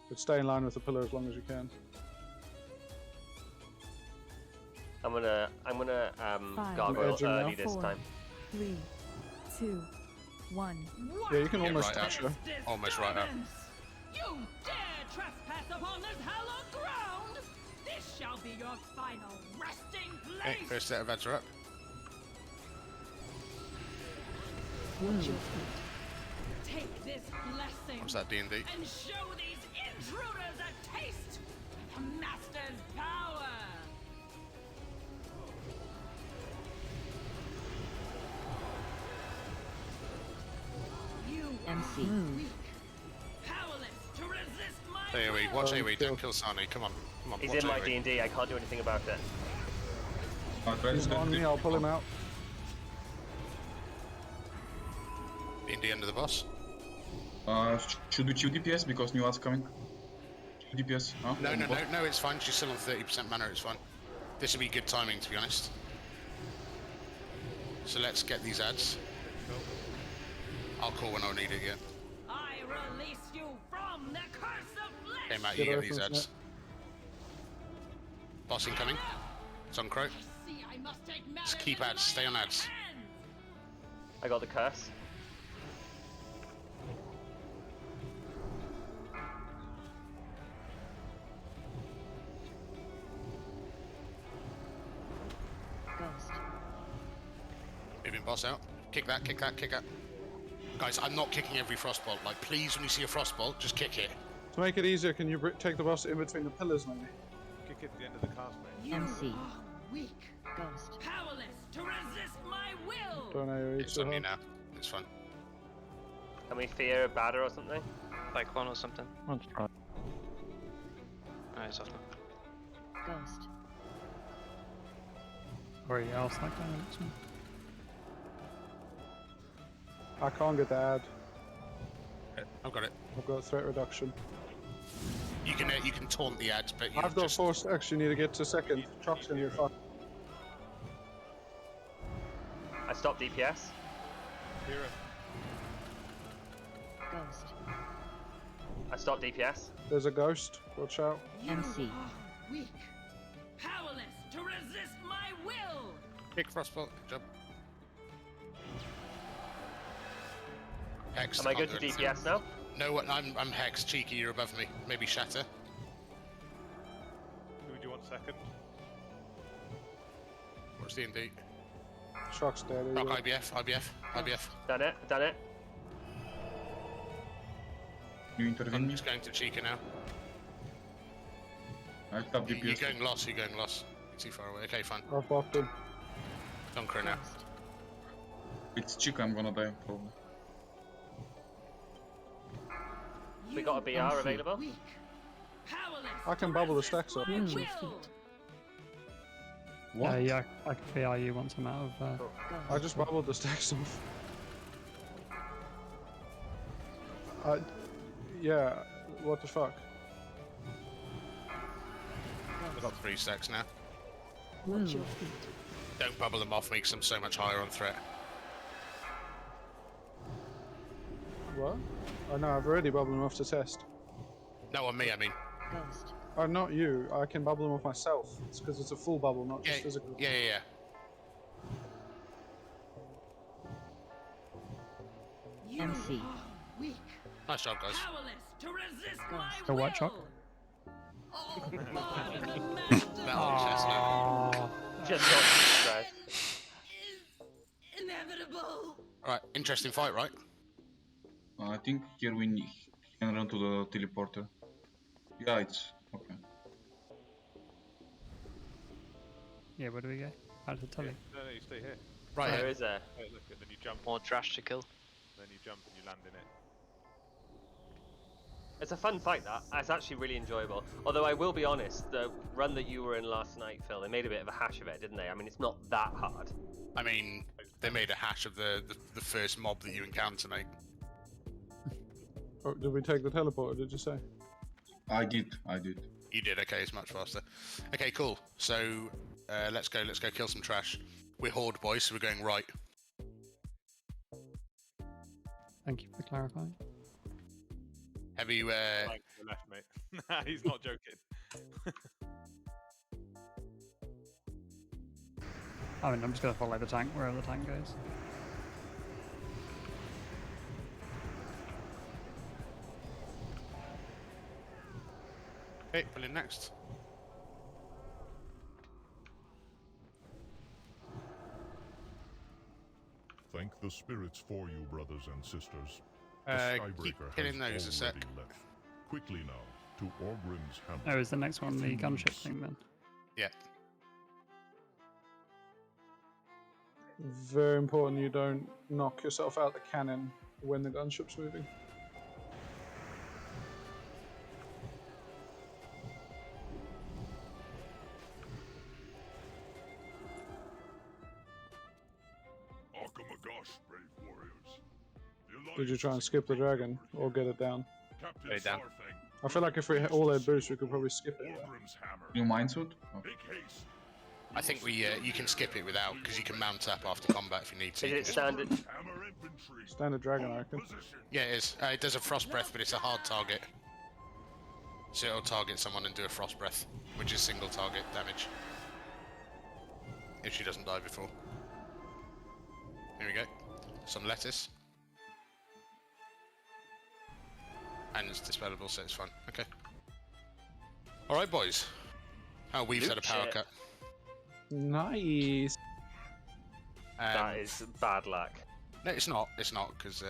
But stay in line with the pillar as long as you can. I'm gonna gargoyle edging early now. this time. 3, 2, 1. Yeah, you can almost right touch her. Almost right up. You dare trespass upon this hallowed ground! This shall be your final resting place! Okay, first set of ads are up. Watch your feet. Take this blessing What's that, D&D? and show these intruders a taste of the Master's power! You MC. are weak, powerless to AoE. Watch AoE. Don't kill Sani. Come on. Come on. He's watch in my AoE. D&D. I can't do anything about it. He's on me, I'll pull him out. D&D under the boss. Should we chill DPS because new ads coming? Chill DPS, huh? No, it's fine. She's still on 30% mana. It's fine. This will be good timing, to be honest. So let's get these ads. I'll call when I need it. Yeah. I release you from the curse of flesh. Hey Matt, you get these ads. Boss incoming. It's on Crow. See, I must take Just matters keep into ads. Stay my on ads. hands. I got the curse. Ghost. Moving boss out. Kick that. Kick that. Kick that. Guys, I'm not kicking every frostbolt. Like, please, when you see a frostbolt, just kick it. To make it easier, can you take the boss in between the pillars, maybe? Kick it at the end of the cast, mate. You MC. are weak, Ghost. powerless to resist my will. Don't AoE It's too on you hard. now. It's fun. Can we fear a batter or something? Like one or something. Let's try. Oh, it's off now. Ghost. Or yeah, I'll slack down next one. I can't get the ad. I've got it. I've got threat reduction. You can taunt the ads, but you I've got just... 4 stacks, you need to get to second. Truck's gonna get fucked. I stopped DPS. Hear him. Ghost. I stopped DPS. There's a ghost, watch out. You MC. are weak, powerless to resist my will. Kick frostbolt. Good job. Hex. Am I can't good do to anything. DPS now? No, I'm Hex. Cheeky, you're above me. Maybe Shatter. Who do you want second? What's the D&D? Truck's dead. Rock IBF. Done it. Done it. You intervene I'm me? just going to Chica now. I tap You're DPS. going lost. You're going lost. Too far away. Okay, fine. I've buffed him. It's on Crow now. Ghost. It's Chica, I'm gonna die probably. We got a BR MC. available. Weak, powerless. I can to bubble the resist stacks up. my Hmm. will. What? Yeah, I can PR you once I'm out of. Ghost. I just bubbled the stacks off. Yeah, what the fuck? I've got 3 stacks now. Watch your feet. Don't bubble them off me because I'm so much higher on threat. What? Oh no, I've already bubbled them off to test. No, on me, I mean. Ghost. Oh, not you. I can bubble them off myself. It's because it's a full bubble, not Yeah, just physical. yeah. You MC. are weak, Nice job, guys. powerless to resist my A will. white chalk? Oh, the master Metal chestnut. Just got stress. is inevitable. Alright, interesting fight, right? I think here we can run to the teleporter. Yeah, it's okay. Yeah, where do we go? Out to Tully. No, you stay here. Right Where here. is there? Hey, look, and then you jump. More trash to kill. Then you jump and you land in it. It's a fun fight, that. It's actually really enjoyable. Although I will be honest, the run that you were in last night, Phil, they made a bit of a hash of it, didn't they? I mean, it's not that hard. I mean, they made a hash of the first mob that you encounter, mate. Oh, did we take the teleporter, did you say? I did. You did, okay, it's much faster. Okay, cool. So, let's go kill some trash. We're Horde boys, so we're going right. Thank you for clarifying. Have you, Right to the left, mate. He's not joking. I mean, I'm just gonna follow the tank wherever the tank goes. okay, pull in next. Thank the spirits for you, brothers and sisters. The Keep Skybreaker hitting has those a sec. already left. Quickly now, to Orgrim's hamlet. Oh, is the next one the gunship thing then? Yeah. Very important you don't knock yourself out the cannon when the gunship's moving. Did you try and skip the dragon or get it down? Get it down. I feel like if we all had boost, we could probably skip it. New mindsuit? Oh. I think you can skip it without, because you can mount up after combat if you need to. Is You it can just- standard? Standard dragon, I reckon. Yeah, it is. It does a frost breath, but it's a hard target. So it'll target someone and do a frost breath, which is single target damage. If she doesn't die before. Here we go. Some lettuce. And it's dispellable, so it's fine. Okay. Alright, boys. Oh, we've had a power Shit. cut. Nice. That is bad luck. No, it's not. It's not, because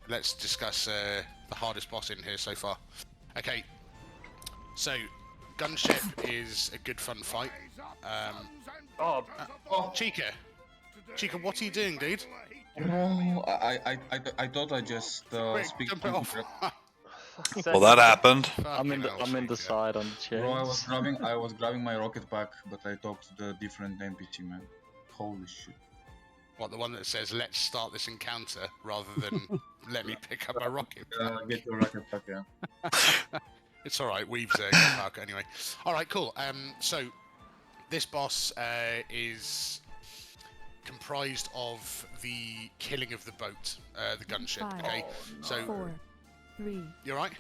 let's discuss the hardest boss in here so far. Okay, so gunship is a good fun fight. Oh, Chica, what are you doing, dude? No, I thought I just Quick, speak. jump it off. Well, that happened. I'm in the Chica. side on the chair. Bro, I was grabbing my rocket pack, but I talked to the different NPC, man. Holy shit. What, the one that says, let's start this encounter, rather than let me pick up a rocket pack? Get your rocket pack, yeah. It's alright, Weave's a pack anyway. Alright, cool. So, this boss is comprised of the killing of the boat, the gunship, okay? So, 4, 3. you alright?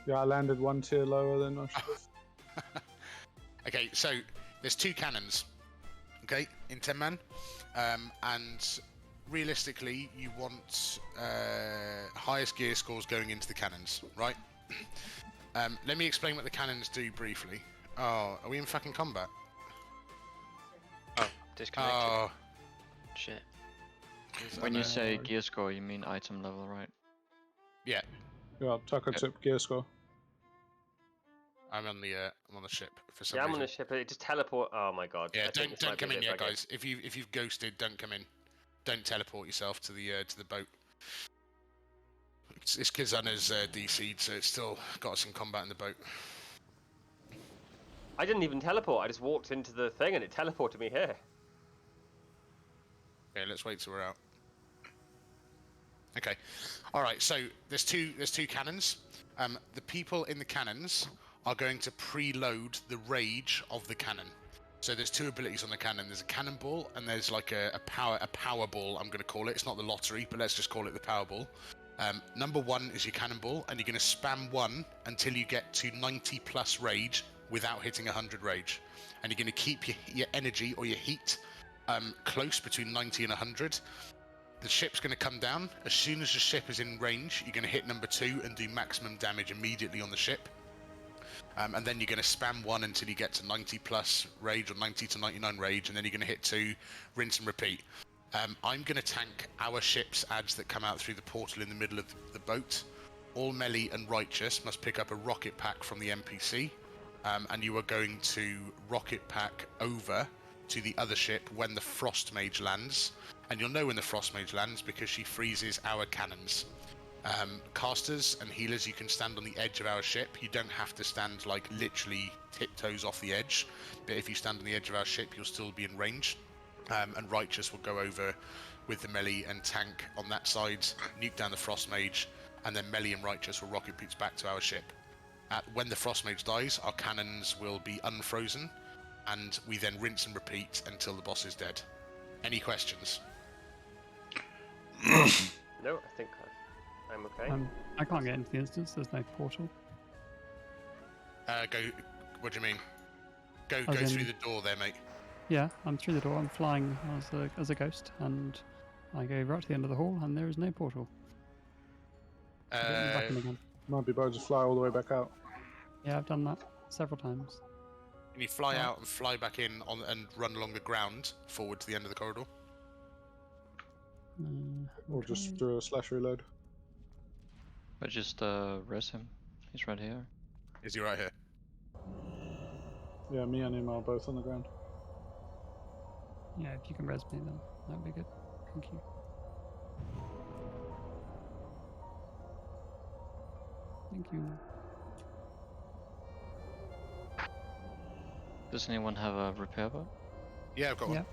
Yeah, I landed one tier lower than I should have. Okay, so there's 2 cannons, okay, in 10 man, and realistically, you want highest gear scores going into the cannons, right? Let me explain what the cannons do briefly. Oh, are we in fucking combat? Oh, disconnected. Oh, Shit. When you say gear score, you mean item level, right? yeah, Yeah, Tucker tip gear score. I'm on the ship for some yeah, I'm reason. on the ship. It just teleport. Oh my god. Yeah, I think this don't might be come a in bit yet, buggy. guys. If you've ghosted, don't come in. Don't teleport yourself to the boat. It's Kizana's DC'd, so it's still got us in combat in the boat. I didn't even teleport. I just walked into the thing and it teleported me here. Okay, let's wait till we're out. Okay, all right. So there's two cannons. The people in the cannons are going to preload the rage of the cannon. So there's 2 abilities on the cannon. There's a cannonball and there's like a power ball. I'm going to call it. It's not the lottery, but let's just call it the power ball. Number 1 is your cannonball, and you're going to spam 1 until you get to 90 plus rage without hitting 100 rage. And you're going to keep your energy or your heat close between 90 and 100. The ship's going to come down. As soon as the ship is in range, you're going to hit number 2 and do maximum damage immediately on the ship. And then you're going to spam 1 until you get to 90 plus rage or 90 to 99 rage, and then you're going to hit 2, rinse and repeat. I'm going to tank our ship's ads that come out through the portal in the middle of the boat. All melee and righteous must pick up a rocket pack from the NPC, and you are going to rocket pack over to the other ship when the Frost Mage lands. And you'll know when the Frost Mage lands because she freezes our cannons. Casters and healers, you can stand on the edge of our ship. You don't have to stand like literally tiptoes off the edge, but if you stand on the edge of our ship, you'll still be in range. And righteous will go over with the melee and tank on that side, nuke down the Frost Mage, and then melee and righteous will rocket boots back to our ship. When the Frost Mage dies, our cannons will be unfrozen, and we then rinse and repeat until the boss is dead. Any questions? No, I think I'm okay. I can't get into the instance. There's no portal. Go. What do you mean? Go As in- through the door there, mate. Yeah, I'm through the door. I'm flying as a ghost, and I go right to the end of the hall, and there is no portal. To get me back in again. Might be better to fly all the way back out. Yeah, I've done that several times. Can you fly out and fly back in and run along the ground forward to the end of the corridor? Or just do a slash reload. But just res him. He's right here. Is he right here? Yeah, me and him are both on the ground. Yeah, if you can res me, then that'd be good. Thank you. Thank you. Does anyone have a repair bot? Yeah, I've got one. Yeah.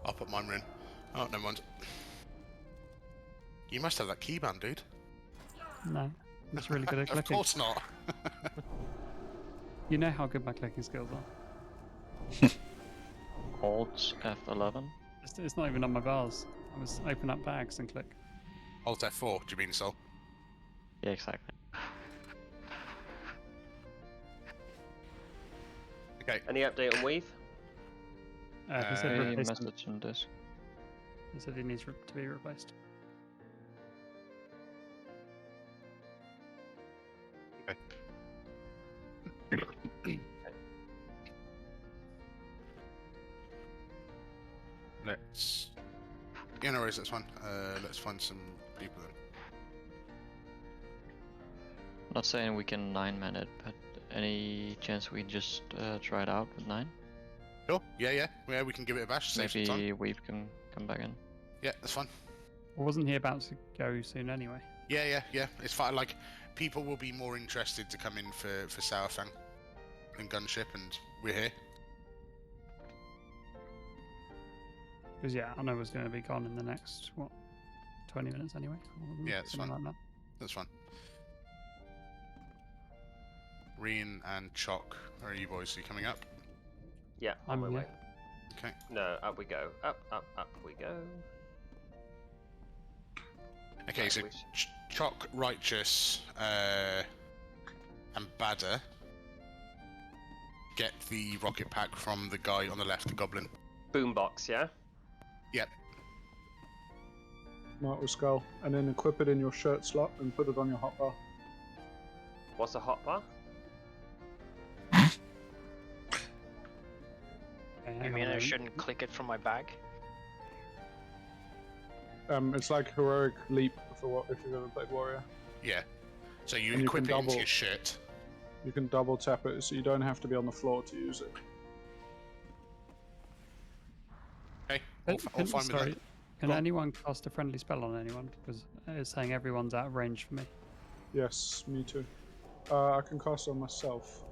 I'll put mine in. Oh, never mind. You must have that keyband, dude. No, I'm just really good at Of clicking. course not. You know how good my clicking skills are. Alt F11. It's not even on my bars. I was open up bags and click. Alt F4, do you mean, Sol? Yeah, exactly. Okay. Any update on Weave? He said A replacement. message on disk. He said he needs to be replaced. Let's... Yeah, no worries, that's fine. Let's find some people then. Not saying we can 9-man it, but any chance we just try it out with 9? Sure. Yeah, we can give it a bash. Save some time. Maybe Weave can come back in. Yeah, that's fine. Wasn't he about to go soon anyway? Yeah. It's fine. Like, people will be more interested to come in for Sourfang and Gunship, and we're here. Because yeah, I know was going to be gone in the next 20 minutes anyway. Yeah, that's Something fine. like that. That's fine. Reen and Chock, where are you boys? Are you coming up? Yeah, on my yeah. way. Okay. No, up we go. Up we go. Okay, Right, so we should- Chock, Righteous, and Badder get the rocket pack from the guy on the left, the Goblin. Boombox, yeah? Yep. Mark with skull, and then equip it in your shirt slot and put it on your hotbar. What's a hotbar? You mean I shouldn't click it from my bag? It's like heroic leap for if you've ever played warrior. Yeah. So you And you equip can it into double- your shirt. You can double tap it, so you don't have to be on the floor to use it. Okay. All fine with sorry, that. can Go on. anyone cast a friendly spell on anyone? Because it's saying everyone's out of range for me. Yes, me too. I can cast on myself.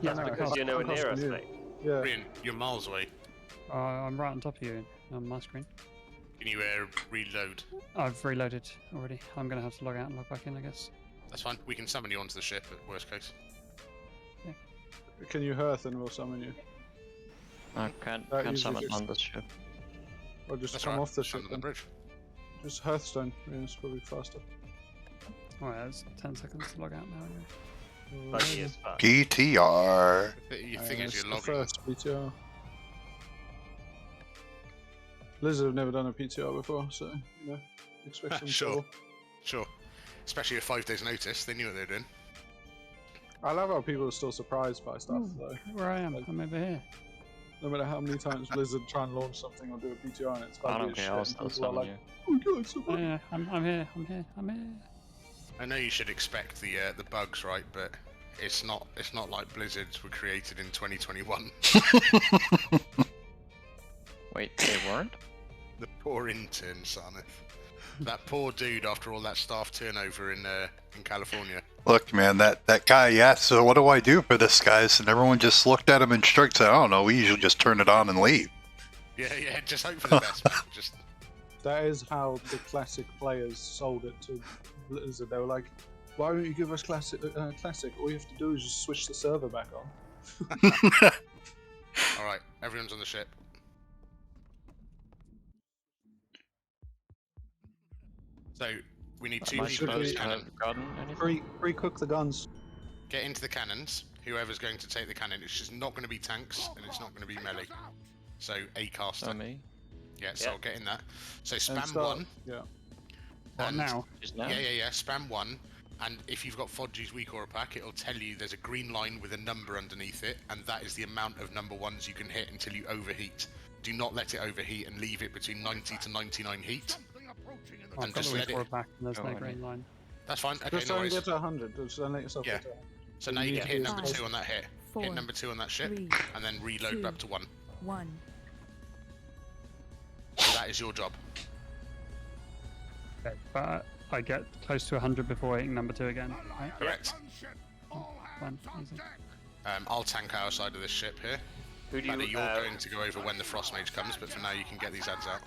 Yeah, That's no, because I you're can nowhere cast near on us, you. mate. Yeah. Reen, you're miles away. I'm right on top of you on my screen. Can you reload? I've reloaded already. I'm going to have to log out and log back in, I guess. That's fine. We can summon you onto the ship at worst case. Can you hearth and we'll summon you? I can't That usually summon just- on this ship. Or just That's come right. off the Summon ship on the then. bridge. Just hearthstone. Yeah, it's probably faster. Alright, it's 10 seconds to log out now anyway. Buggy as fuck. PTR. You think it's as you're the logging. first PTR. Blizzard have never done a PTR before, so you know, expect some Sure. trouble. Sure. Especially at 5 days' notice. They knew what they were doing. I love how people are still surprised by stuff, Ooh, though. Where I am, I'm over here. No matter how many times Blizzard try and launch something or do a PTR and it's I buggy don't as care, shit, I'll and still people are summon like, you. oh my god, so Oh, yeah, I'm here. I know you should expect the bugs, right? But it's not like Blizzards were created in 2021. Wait, they weren't? The poor intern, Sarnith. That poor dude after all that staff turnover in California. Look, man, that guy asked, so what do I do for this, guys? And everyone just looked at him and shrugged, said, I don't know, we usually just turn it on and leave. Yeah, just hope for the best, man. Just that is how the classic players sold it to Blizzard. They were like, why don't you give us classic? All you have to do is just switch the server back on. all right. Everyone's on the ship. So we need two Am I people in supposed this to cannon. have gotten anything? Pre-cook the guns. Get into the cannons. Whoever's going to take the cannon, it's just not going to be tanks and it's not going to be melee. So a caster. Oh, me? Yeah, so Yeah. get in that. So And spam start- one. Yeah. What and- now? Just now? Yeah. Spam one, and if you've got Fodgy's weak aura pack, it'll tell you there's a green line with a number underneath it, and that is the amount of number ones you can hit until you overheat. Do not let it overheat and leave it between 90 to 99 heat. Oh, I've And got just the let weak aura it. back and there's Oh, no I green need- line. That's fine. Okay, Just no don't worries. get to 100. Just don't let yourself Yeah. get to 100. So now you can hit number Five, 2 on that hit. four, Hit number 2 on that ship, 3, and then reload 2. up to 1. 1. So that is your job. Okay, but I get close to 100 before hitting number 2 again, right? Correct. Fine, easy. I'll tank our side of this ship here. Who do Banner, you? you're going to go over when the Frost Mage comes, but for now you can get these ads out.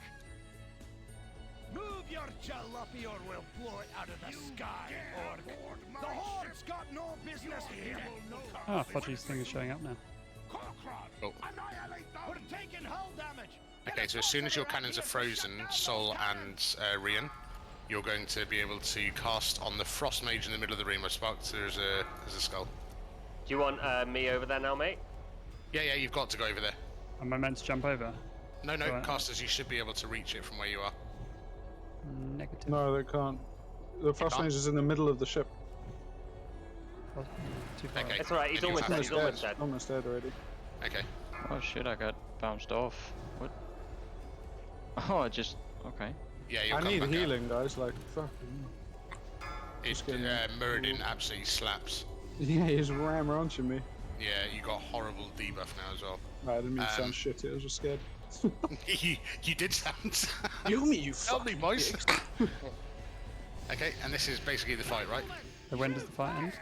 Move your jalopy or we'll blow it out of the sky, Orc. The Horde's got no business here. Ah, Fudgy's thing is showing up now. Oh. We're taking hull damage. Okay, so as soon as your cannons are frozen, Sol and Rian, you're going to be able to cast on the Frost Mage in the middle of the room. I sparked. There's a skull. Do you want me over there now, mate? Yeah, you've got to go over there. Am I meant to jump over? No, Right. casters, you should be able to reach it from where you are. Negative. No, they can't. The Frost Mage is in the middle of the ship. Too far. Okay. It's alright, he's Then you almost have dead. to- He's almost dead. Almost dead already. Okay. Oh shit, I got bounced off. What? Oh, I just... Okay. Yeah, you'll I come need back healing, guys. Like, fucking. Muradin absolutely slaps. Yeah, he's ram-ranching me. Yeah, you got horrible debuff now as well. No, I didn't mean to sound shitty. I was just scared. you did sound. You Help me, boys. Okay, and this is basically the fight, right? So when does the fight end?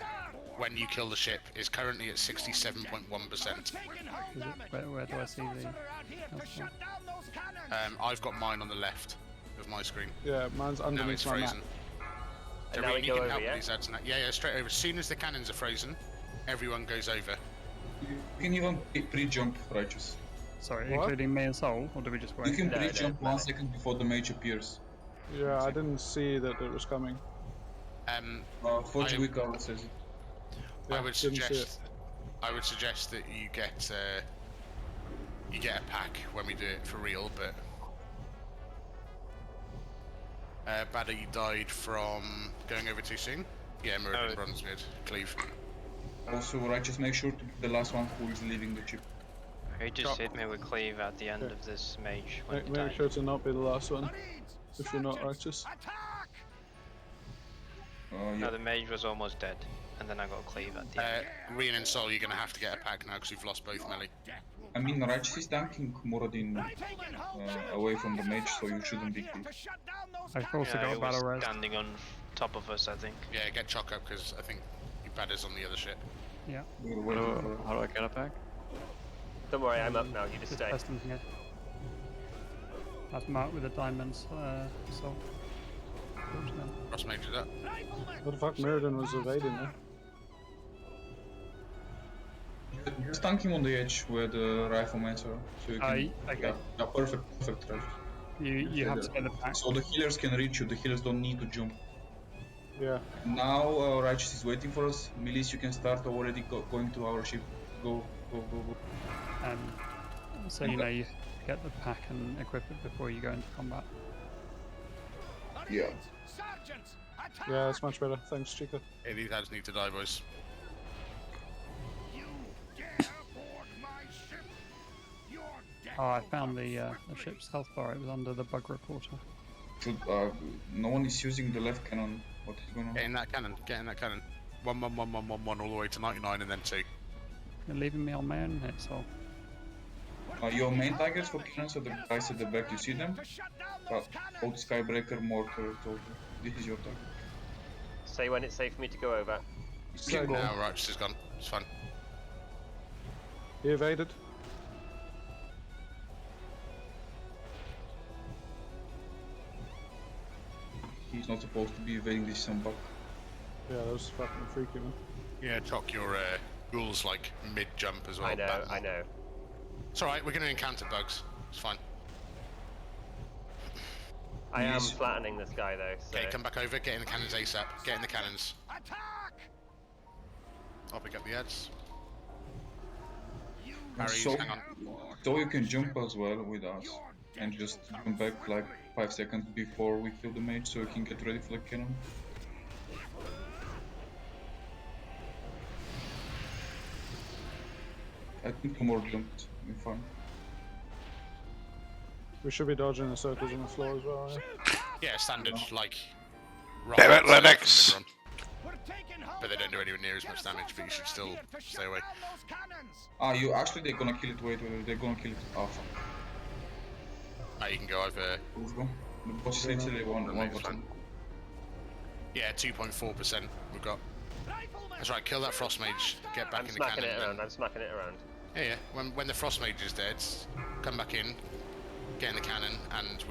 When you kill the ship, is currently at 67.1%. Where do I see the... I've got mine on the left of my screen. Yeah, mine's Now underneath it's my map. frozen. And now Rian, we you go can over, help yeah? with these ads and that. Yeah, straight over. As soon as the cannons are frozen, everyone goes over. You can even pre-jump, Righteous. Sorry, What? including me and Soul, or do we just You wait? can No, pre-jump no. 1 second before the mage appears. Yeah, I didn't see that it was coming. Fudge Week Hour says it. Yeah, I would didn't see suggest. I would suggest that you get a pack when we do it for real, but. Badder, you died from going over too soon? Yeah, Muradin runs good. Cleave. Also, Righteous, make sure to be the last one who is leaving the ship. He just hit me with cleave at the end of this mage when he Make died. sure to not be the last one. If you're not righteous. No, Yeah. the mage was almost dead, and then I got cleave at the end. Rian and Sol, you're going to have to get a pack now because we've lost both melee. I mean, Righteous is tanking Muradin away from the mage, so you shouldn't be killed. I've also Yeah, got he a battle was res. standing on top of us, I think. Yeah, get Choc up because I think your Badder's on the other ship. Yeah. We're waiting for How do I get it back? Don't worry, I'm up now. You just Just stay. press them here. That's marked with the diamonds, Soul. Cross mage is up. What the fuck, Muradin was evading me. Just tank him on the edge where the riflemen are, so you can... Okay. Yeah, perfect, Righteous. You have to get the pack. So the healers can reach you, the healers don't need to jump. Yeah. Now Righteous is waiting for us. Milice, you can start already going to our ship. Go. So you know you get the pack and equip it before you go into combat. Yeah. Yeah, that's much better. Thanks, Chica. Hey, these ads need to die, boys. Oh, I found the ship's health bar. It was under the bug reporter. Should, no one is using the left cannon. What is going on? Get in that cannon. Get in that cannon. 1, 1, 1, 1, 1, 1, all the way to 99 and then 2. You're leaving me on my own here, Soul. Your main targets for cannons are the guys at the back. You see them? Old Skybreaker, Mortar, Total. This is your target. Say when it's safe for me to go over. Now Righteous is gone. It's fine. He evaded. He's not supposed to be evading this some bug. Yeah, that was fucking freaky, man. Yeah, Choc, your ghoul's like mid-jump as well. I know. It's alright, we're going to encounter bugs. It's fine. I am flattening this guy though, so... Okay, come back over, get in the cannons ASAP. Get in the cannons. I'll pick up the ads. Parries, So, hang on. so you can jump as well with us. And just jump back like 5 seconds before we kill the mage so you can get ready for the cannon. I think two more jumped. We're fine. We should be dodging the circles on the floor as well, yeah? Yeah, standard, like... Damn it, rocket Linux! from mid-run. But they don't do anywhere near as much damage, but you should still stay away. You actually they're gonna kill it. Wait, they're gonna kill it. Oh fuck. You can go over... Let's go. The boss is literally 1%. Yeah, 2.4% we've got. That's right, kill that Frost Mage, get back in the cannon. I'm smacking it around. Yeah. When the Frost Mage is dead, come back in, get in the cannon, and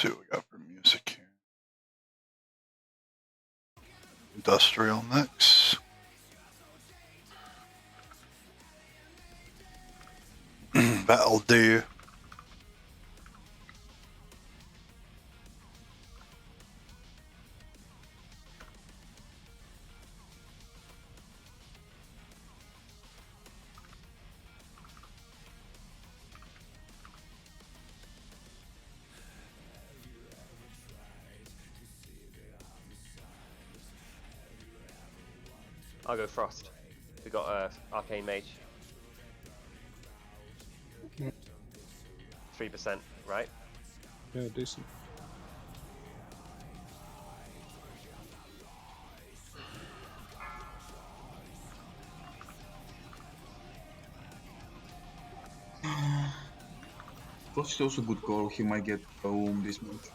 see what we got for music here. Industrial next. That'll do. I'll go Frost. We got Arcane Mage. 3%, right? Yeah, decent. Frost is also a good call. He might get home this match.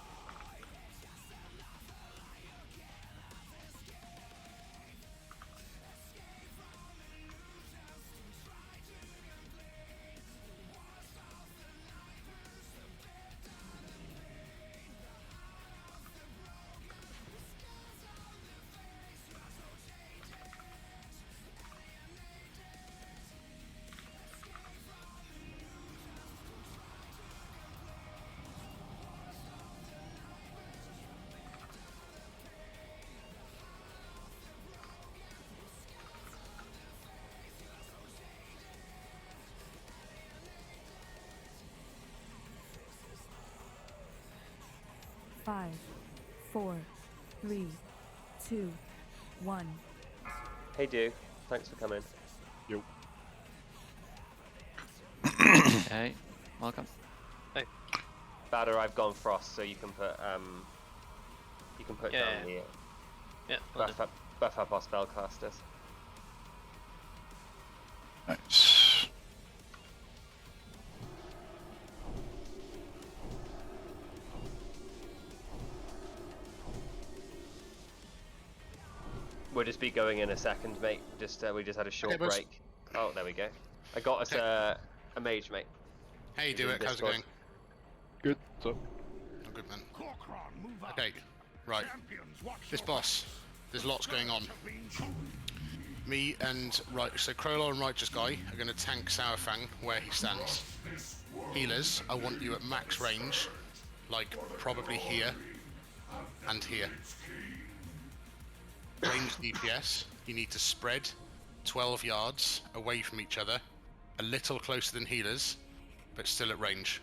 Five, 4, 3, 2, 1. Hey, Dew. Thanks for coming. Yo. Hey, welcome. Batter, I've gone Frost, so you can put down the buff up our spellcasters. Nice. We'll just be going in a second, mate. Just we just had a short Okay, boss. break. Oh, there we go. I got us a mage, mate. Hey, do it. How's it Discord. going? Good. So, I'm good, man. Corcoran, move out. Okay, right. Champions, watch This your boss, there's lots going on. Me and so Crowlor and Righteous Guy are going to tank Sourfang where he stands. Healers, I want you at max range, like probably here and here. Range DPS, you need to spread 12 yards away from each other, a little closer than healers, but still at range.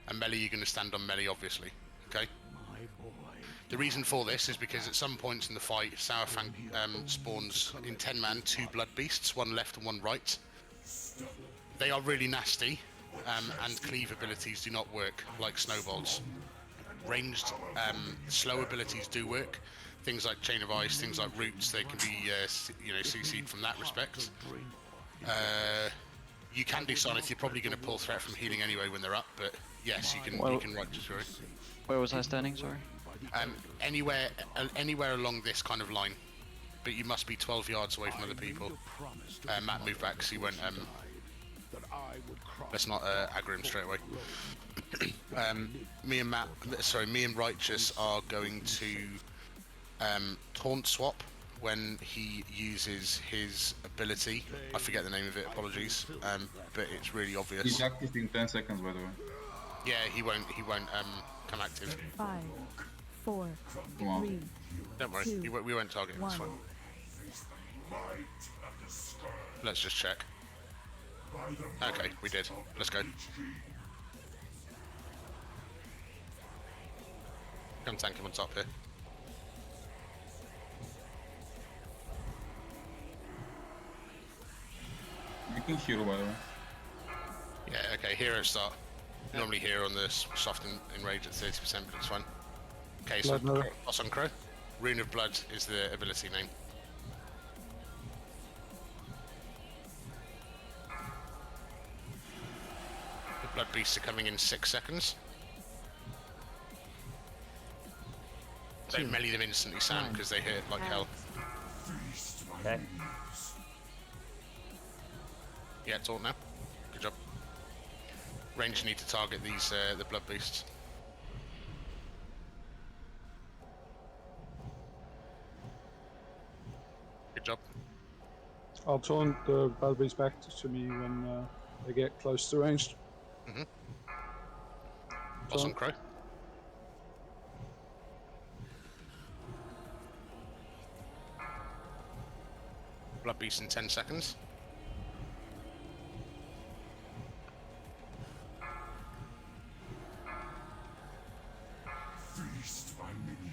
And melee, you're going to stand on melee, obviously. Okay? The reason for this is because at some points in the fight, Sourfang spawns in 10 man 2 blood beasts, one left and one right. They are really nasty, and cleave abilities do not work like snowballs. Ranged slow abilities do work. Things like Chain of Ice, things like Roots, they can be CC'd from that respect. You can do Sonic, you're probably going to pull threat from healing anyway when they're up, but yes, you can Righteous Fury. Where was I standing, sorry? Anywhere along this kind of line, but you must be 12 yards away from other people. Matt, move back because he went. Let's not aggro him straight away. Me and Righteous are going to taunt swap when he uses his ability. I forget the name of it. Apologies, but it's really obvious. He's active in 10 seconds, by the way. Yeah, he won't come active. 5, 4, Come on. 3, Don't worry, 2, we won't target him. It's 1. fine. Let's just check. Okay, we did. Let's go. Come tank him on top here. You can hero, by the way. Yeah, okay, hero start. Normally hero on the soft enrage at 30%, but it's fine. Okay, so boss on Crow. Rune of Blood is the ability name. The Blood Beasts are coming in 6 seconds. Don't melee them instantly, Sam, because they hit like hell. Okay. Yeah, taunt now. Good job. Range, you need to target these the Blood Beasts. Good job. I'll taunt the Bellbees back to me when they get close to ranged. Mm-hmm. Awesome, Crow. Blood Beast in 10 seconds.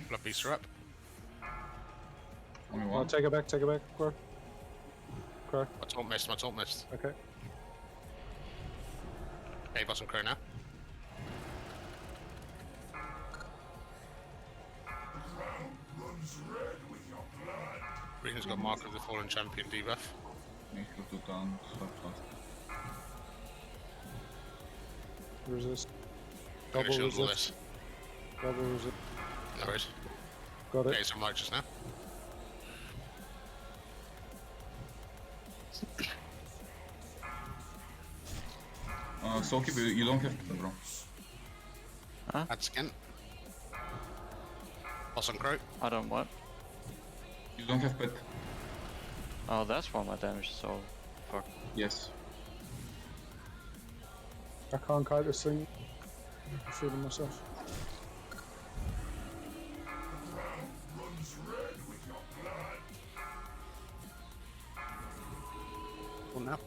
Blood Beasts are up. Only Oh, one. take it back, Crow. Crow. My taunt missed. Okay. Okay, boss and Crow now. Green's got Mark of the Fallen Champion debuff. Make sure to taunt fast. Resist. Gonna Double shield all resist. this. Double resist. No worries. Got it. Okay, so I'm righteous now. Soulkeep, you don't have to, bro. That's again. Boss on Crow. I don't what? You don't have pet. Oh, that's why my damage is so fucked. Yes. I can't kite this thing. I'm feeling myself. Well, now.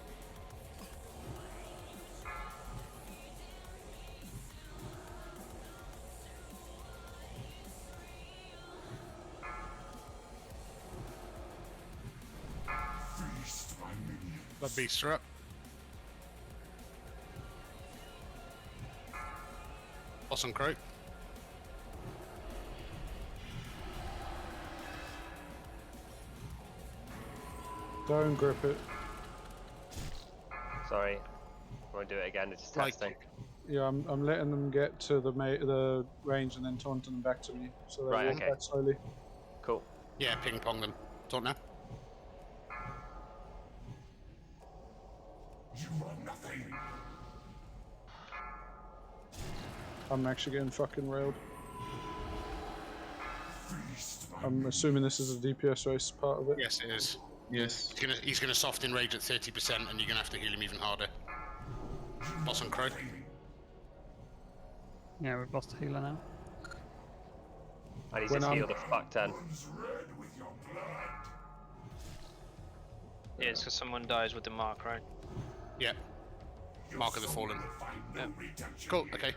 Blood Beasts are up. Boss on Crow. Don't grip it. Sorry. Won't do it again. It's just testing. Yeah, I'm letting them get to the range and then taunting them back to me, so they Right, walk okay. back slowly. Cool. Yeah, ping pong them. Taunt now. I'm actually getting fucking railed. I'm assuming this is a DPS race part of it. Yes, it is. Yes. He's gonna soft enrage at 30%, and you're gonna have to heal him even harder. Boss on Crow. Yeah, we've lost a healer now. I need When to I'm- heal the fuck ton. Yeah, it's because someone dies with the mark, right? Yep. Mark of the Fallen. Yep. Cool, okay.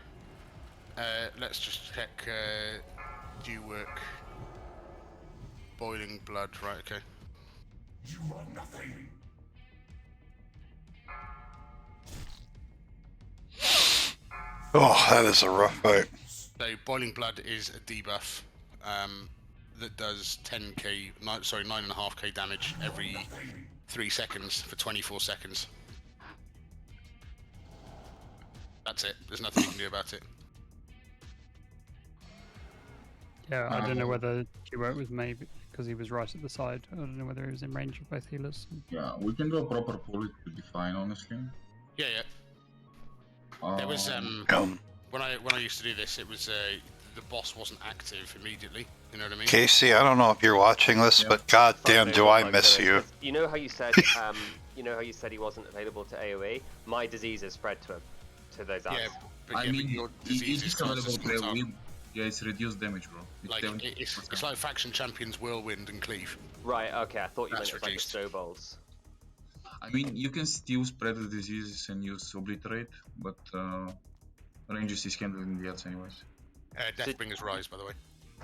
Let's just check due work. Boiling blood, right, okay. Oh, that is a rough fight. So boiling blood is a debuff that does 9.5k damage every 3 seconds for 24 seconds. That's it. There's nothing you can do about it. Yeah, I don't know whether he worked with me because he was right at the side. I don't know whether he was in range of both healers. Yeah, we can do a proper pull, it will be fine, honestly. Yeah, yeah. There was when I used to do this, it was the boss wasn't active immediately. You know what I mean? Casey, I don't know if you're watching this, but goddamn, do I miss you. You know how you said he wasn't available to AoE? My disease has spread to him, to those ads. Yeah, but, I mean, your disease is available constant to up. Yeah, it's reduced damage, bro. Like it's like faction champions Whirlwind and Cleave. Right. Okay. I thought you meant That's it was like the reduced. snowballs. I mean, you can still spread the diseases and use Obliterate, but ranges is handling the ads anyways. Deathbringer's Rise, by the way.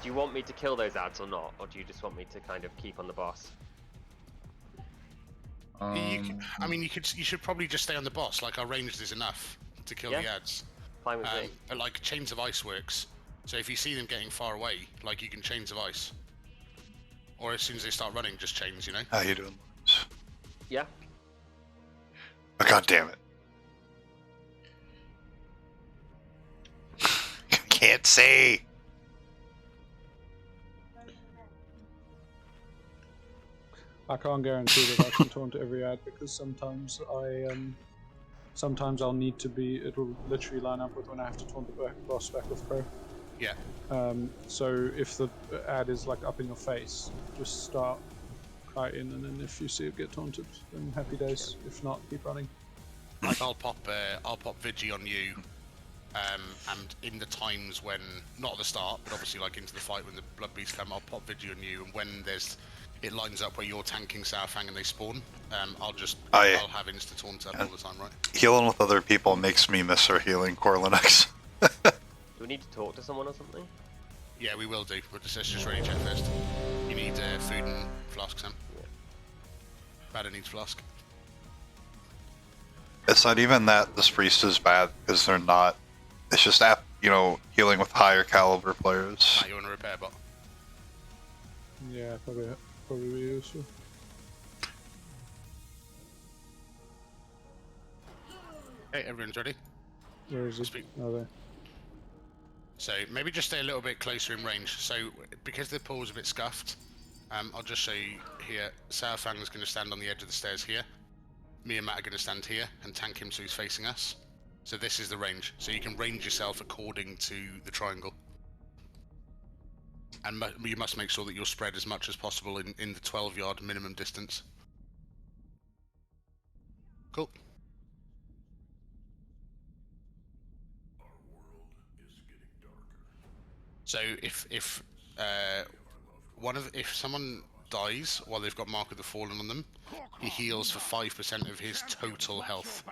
Do you want me to kill those ads or not, or do you just want me to kind of keep on the boss? I mean, you should probably just stay on the boss. Like our ranged is enough to kill the ads. Fine with me. But like Chains of Ice works. So if you see them getting far away, like you can Chains of Ice. Or as soon as they start running, just chains, you know? How you doing? Yeah. Oh, God damn it. Can't see. I can't guarantee that I can taunt every ad because sometimes I'll need to be. It'll literally line up with when I have to taunt the boss back with Crow. Yeah. So if the ad is like up in your face, just start kiting, and then if you see it get taunted, then happy days. If not, keep running. Like I'll pop Vigi on you, and in the times when, not at the start, but obviously like into the fight when the blood beasts come, I'll pop Vigi on you, and when it lines up where you're tanking Sourfang and they spawn, I'll have insta taunt up all the time, right? Healing with other people makes me miss our healing core Linux. Do we need to talk to someone or something? Yeah, we will do, but let's just ready check first. You need food and flask, Sam. Yeah. Batter needs flask. It's not even that this priest is bad, because they're not. It's just healing with higher caliber players. Matt, you want a repair bot? Yeah, probably be useful. Okay, everyone's ready? Where is it? Oh, there. So maybe just stay a little bit closer in range. So because the pool's a bit scuffed, I'll just show you here. Sourfang is going to stand on the edge of the stairs here. Me and Matt are going to stand here and tank him so he's facing us. So this is the range. So you can range yourself according to the triangle. And you must make sure that you're spread as much as possible in the 12-yard minimum distance. Cool. So if someone dies while they've got Mark of the Fallen on them, he heals for 5% of his total health,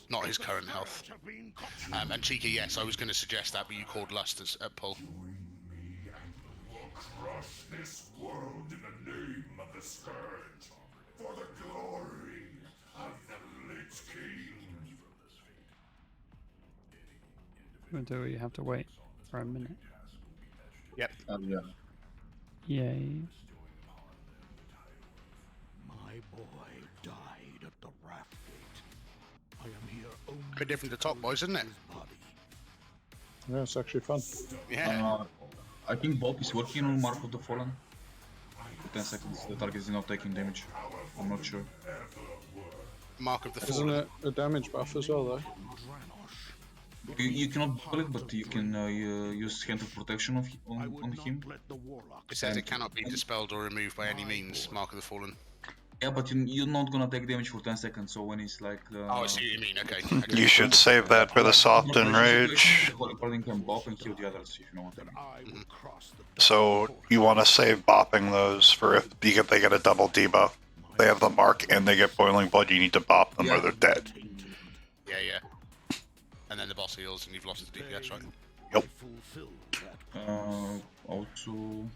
not his current health. And Cheeky, yes, I was going to suggest that, but you called Lust at pull. Crush this world in the name of the Scourge, for the glory of the Lich King. We'll do it, you have to wait for a minute. Yep. Yeah. Yay. My boy died at the raft gate. I am here only A bit different to top boys, isn't it? Yeah, it's actually fun. Yeah. I think Bob is working on Mark of the Fallen. For 10 seconds, the target is not taking damage. I'm not sure. Mark of the Isn't Fallen. it a damage buff as well, though? You cannot buckle it, but you can use Hand of Protection on him. It says it cannot be dispelled or removed by any means, Mark of the Fallen. Yeah, but you're not gonna take damage for 10 seconds, so when it's like... Oh, I see what you mean, okay. You should save that for the soft enrage. Holding can bop and kill the others, if you know what I mean. So you want to save bopping those for if they get a double debuff. They have the mark and they get boiling blood, you need to bop them or they're dead. Yeah. And then the boss heals and you've lost the DPS, right? Yep. Also,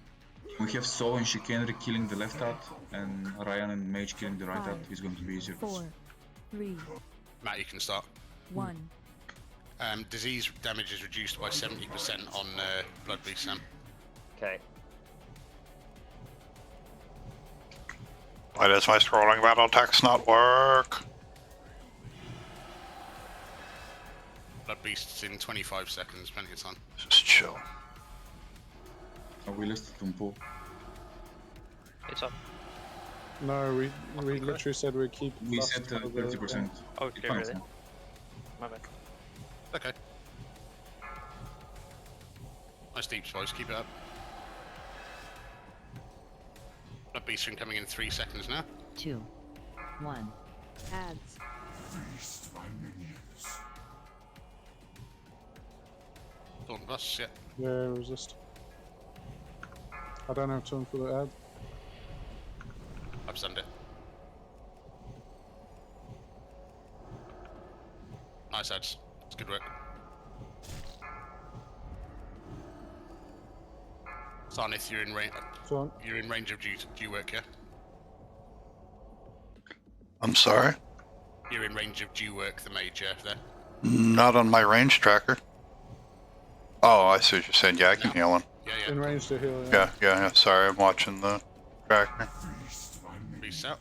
we have Saw and Chicanery killing the left hat, and Ryan and Mage killing the right hat. Is going to be easier. 4, 3, Matt, you can start. 1. Disease damage is reduced by 70% on Blood Beast, Sam. Okay. Why does my scrolling battle text not work? Blood Beast's in 25 seconds, plenty of time. Just chill. We listed Tumpo. It's up. No, we literally said we'd keep... We said 30%. Oh, okay, really? My bad. Okay. Nice deep spice, keep it up. Blood Beast coming in 3 seconds now. 2, 1. Ads. Feast my minions. Taunt bus, yeah. Yeah, resist. I don't have time for the ad. I've stunned it. Nice ads. It's good work. Sarnith, you're in range. You're in range of due work, yeah. I'm sorry? You're in range of due work, the mage, yeah, there. Not on my range tracker. Oh, I see what you're saying. Yeah, I can heal him. Yeah. In range to heal, Yeah. Sorry, I'm watching the tracker. Beast out.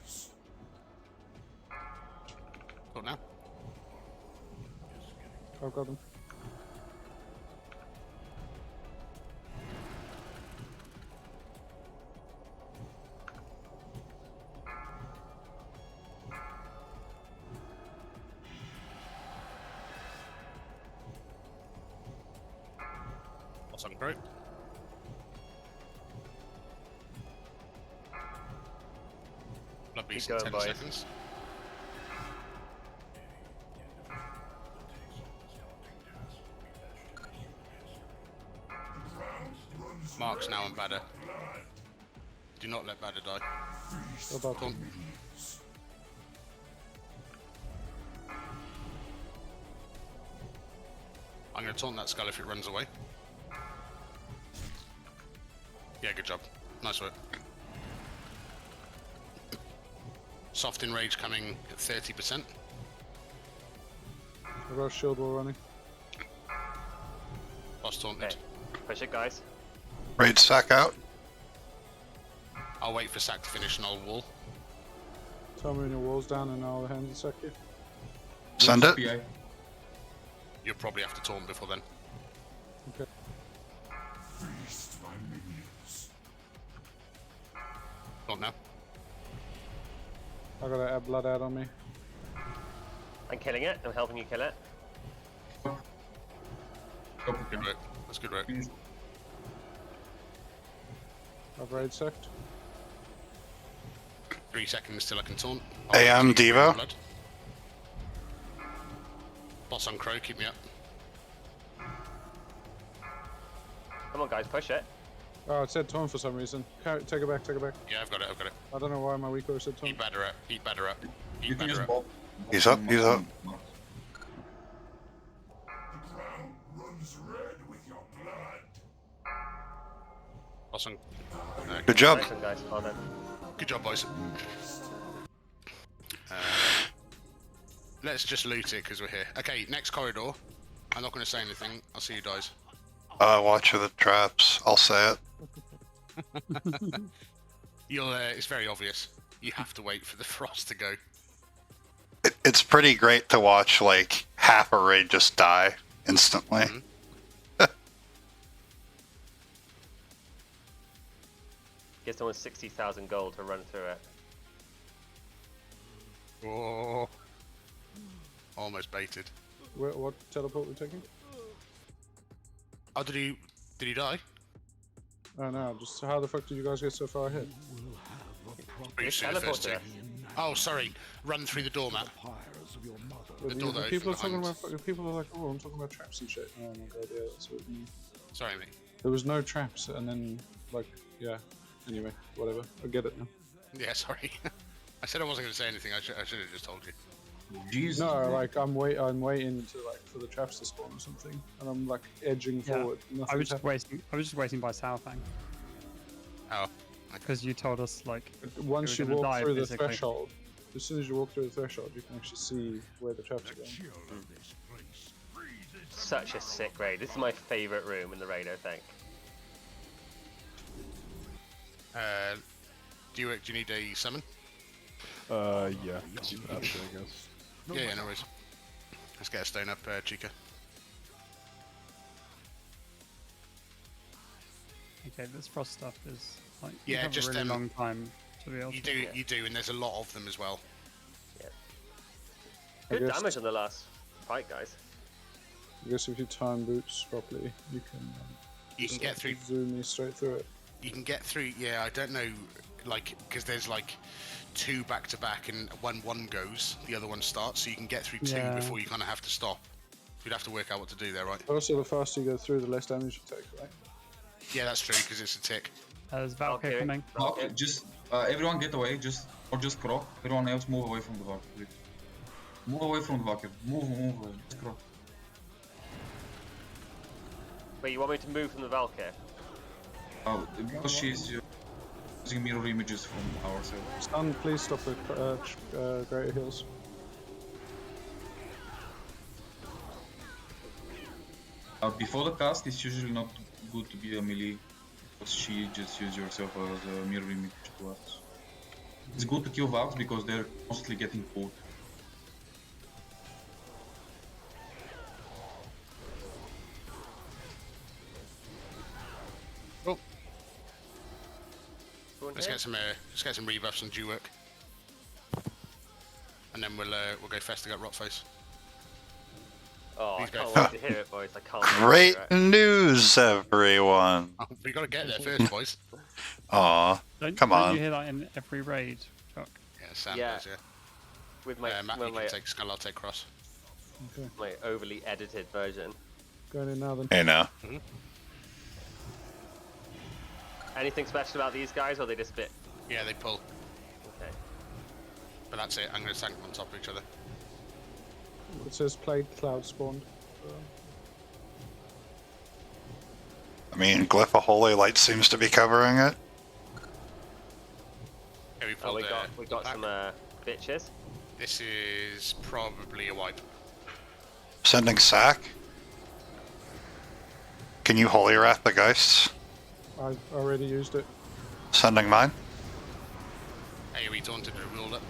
Go now. I've got him. Awesome, great. Release Keep in going, 10 boys. seconds. Mark's now on Badder. Do not let Badder die. About Taunt. I'm going to taunt that skull if it runs away. Yeah, good job. Nice work. Soft enrage coming at 30%. I've got a shield wall running. Boss taunted. Okay. Push it, guys. Raid sack out. I'll wait for Sack to finish and I'll wall. Tell me when your wall's down and I'll hand the sec you. Send it. PI. You'll probably have to taunt before then. Okay. Taunt now. I got to add blood out on me. I'm killing it. I'm helping you kill it. Good work. That's good work. I've raid sect. 3 seconds till I can taunt. AM Devo. Blood. Boss on Crow, keep me up. Come on, guys, push it. Oh, it said taunt for some reason. Take it back, take it back. Yeah, I've got it, I've got it. I don't know why my weaker said taunt. Eat Badder up, eat Badder up. You Eat can use Badder up. Bob. He's up, he's up. Boss on. Good job. Nice one, guys. Well done. Good job, boys. Let's just loot it because we're here. Okay, next corridor. I'm not going to say anything. I'll see you guys. Watch for the traps. I'll say it. You'll. It's very obvious. You have to wait for the frost to go. It's pretty great to watch like half a raid just die instantly. Mhm. Give someone 60,000 gold to run through it. Oh. Almost baited. What teleport we taking? Oh, did he die? Oh no, just how the fuck did you guys get so far ahead? Pretty soon, Teleport first two. to us. Oh, sorry. Run through the door, Matt. The door that People are opened talking behind. about fucking people are like, oh, I'm talking about traps and shit. Oh my god, yeah, that's what it means. Sorry, mate. There was no traps, and then like, yeah. Anyway, whatever. I get it now. Yeah, sorry. I said I wasn't going to say anything. I should have just told you. Jesus. No, like I'm waiting to like for the traps to spawn or something, and I'm like edging Yeah, forward. I was just waiting by Southang Oh. because you told us like Once we you were gonna walk die, through the basically. threshold, as soon as you walk through the threshold, you can actually see where the traps are going. Such a sick raid. This is my favourite room in the raid, I think. Do you need a summon? Yeah. Keep that, I guess. Yeah, no worries. Let's get a stone up, Chica. Okay, this frost stuff is like Yeah, you have just, a really um, long time to be able You to. do, and there's a lot of them as well. Good guess- damage on the last fight, guys. I guess if you time boots properly, you can. You can just, get like, through. Zoom me straight through it. You can get through. Yeah, I don't know, like, because there's like 2 back to back, and when one goes, the other one starts. So you can get through 2 Yeah. before you kind of have to stop. You'd have to work out what to do there, right? Also, the faster you go through, the less damage you take, right? Yeah, that's true because it's a tick. There's Valkyrie Okay. coming. Okay, just everyone get away, or just croc. Everyone else move away from the Valkyrie, please. Move away from the Valkyrie. Move away. Just croc. Wait, you want me to move from the Valkyrie? Because she's using mirror images from our side. Stun, please stop the greater heals. Before the cast, it's usually not good to be a melee, because she just uses yourself as a mirror image to us. It's good to kill Valks because they're constantly getting pulled. Let's get some rebuffs on due work, and then we'll go festigate Rockface. Oh, I These guys- can't wait to hear it, boys. I can't wait to Great hear it. news, everyone. Oh, we got to get there first, boys. Aw, Don't come on. you hear that in every raid, Chuck? Yeah. Sam Yeah. does, yeah. With my Matt, well, you my, can take skull, I'll take cross. Okay, my overly edited version. going in now then. Hey now. Anything special about these guys, or they just fit? Yeah, they pull. Okay. But that's it, I'm going to stack them on top of each other. It says plague cloud spawned. I mean, Glyph of Holy Light seems to be covering it. Yeah, we Oh, pulled we got back. some bitches. This is probably a wipe. Sending sack. Can you Holy Wrath the Geists? I've already used it. Sending mine. AoE taunted and ruled up.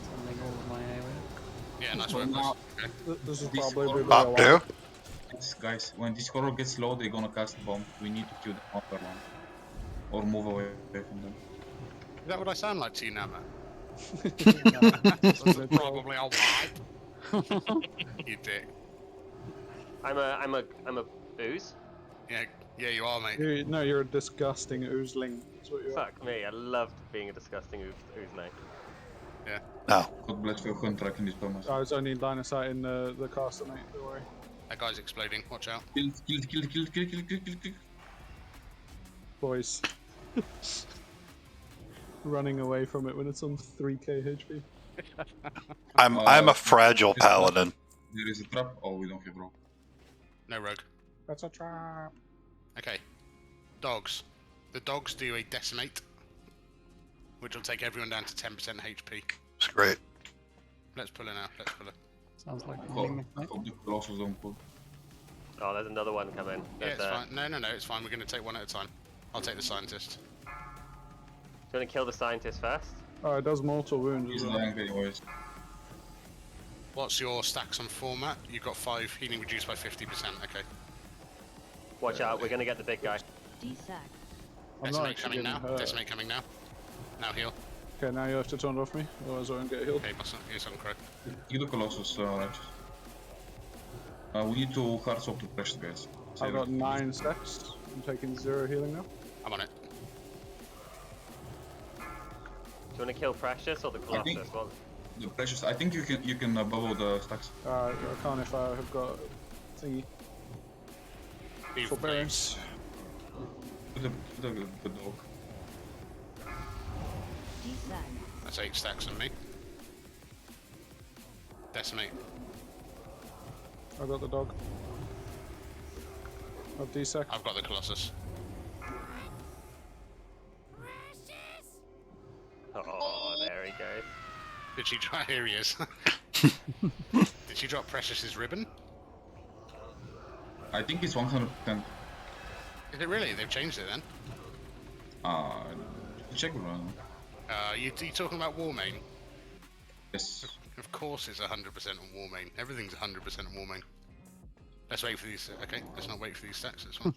Sending all of my AoE. Yeah, nice So work, boys. now- Okay. This is This probably horror- be Pop do. Yes, guys, when this horror gets low, they're gonna cast bomb. We need to kill them one per one. Or move away from them. Is that what I sound like to you now, Matt? This is Probably a wipe. You dick. I'm a booze. Yeah, you are, mate. No, you're a disgusting oozling. That's what you are. Fuck me, I loved being a disgusting oozling. No. God bless you, I'm tracking this by myself. I was only line of sight in the caster, mate. Don't worry. That guy's exploding, watch out. Kill. Boys. Running away from it when it's on 3k HP. I'm a fragile paladin. There is a trap. Oh, we don't have rope. No rogue. That's a trap. Okay. Dogs. The dogs do a decimate, which will take everyone down to 10% HP. It's great. Let's pull her now, let's pull her. Sounds like a Oh, mimic, I mate. hope the Colossus don't pull. Oh, there's another one coming. Yeah, There's, it's fine. No, it's fine. We're going to take one at a time. I'll take the scientist. Do you want to kill the scientist first? Oh, it does mortal wounds He's as well. dying anyways. What's your stacks on format? You've got 5, healing reduced by 50%. Okay. Watch out, we're gonna get the big guy. D-sack. I'm not Decimate actually coming getting now. hurt. Decimate coming now. Now heal. Okay, now you have to turn it off me, otherwise I won't get healed. Okay, he's on crow. Kill the Colossus, Righteous. We need to hard swap to precious, guys. I've Save got it. 9 stacks. I'm taking 0 healing now. I'm on it. Do you want to kill Precious or the I think- Colossus? Well, The precious. I think you can bubble the stacks. I can't if I have got thingy. Leave, Forbearance. The dog. D-sack. That's 8 stacks on me. Decimate. I got the dog. I've D-sack. I've got the Colossus. oh, there he goes. Did she drop? Here he is. Did she drop Precious's ribbon? I think it's 100%. Is it really? They've changed it then? Check around. You talking about Warmane? Yes. Of course it's 100% on Warmane. Everything's 100% on Warmane. Let's wait for these. Okay, let's not wait for these stacks. This one.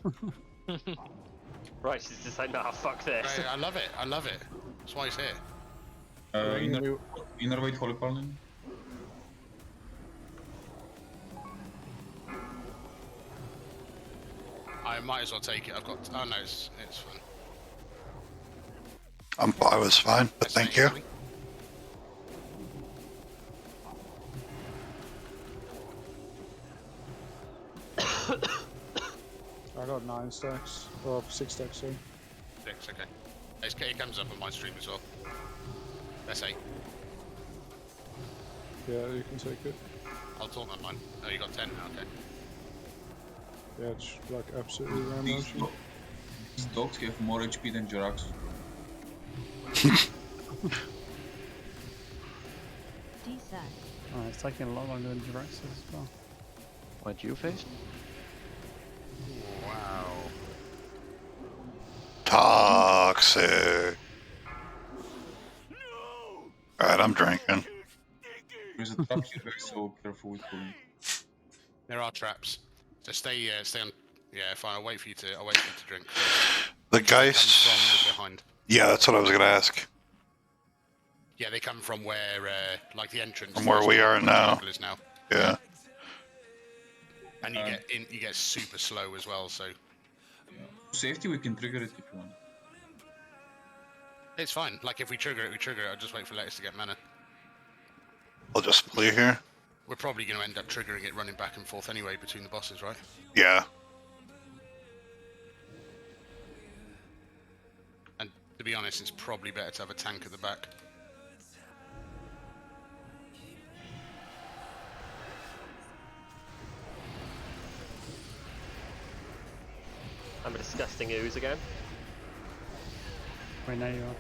Right, she's just like, nah, fuck this. Right, I love it. I love it. That's why he's here. Inner weight Holy Paladin. I might as well take it. I've got. Oh no, it's fine. I was fine, but thank you. I got 9 stacks. Or 6 stacks, sorry. 6, okay. It comes up on my stream as well. That's 8. Yeah, you can take it. I'll talk on mine. Oh, you got 10 now, okay. Yeah, it's like absolutely random. These dogs have more HP than Jirax. D-sack. Oh, it's taking a lot longer than Jirax's as well. What you face? Wow. Toxic. Alright, I'm drinking. There's a trap here, guys, so careful with pulling. There are traps. So stay on. Yeah, fine. I'll wait for you to drink. The They come Geists. from behind. Yeah, that's what I was gonna ask. Yeah, they come from where, like the entrance. From where we are now. Is now. Yeah. And you get super slow as well. So Safety, we can trigger it if you want. It's fine. Like, if we trigger it, we trigger it. I'll just wait for Letters to get mana. I'll just play here. We're probably going to end up triggering it running back and forth anyway between the bosses, right? Yeah. And to be honest, it's probably better to have a tank at the back. I'm a disgusting ooze again. Wait, now you are.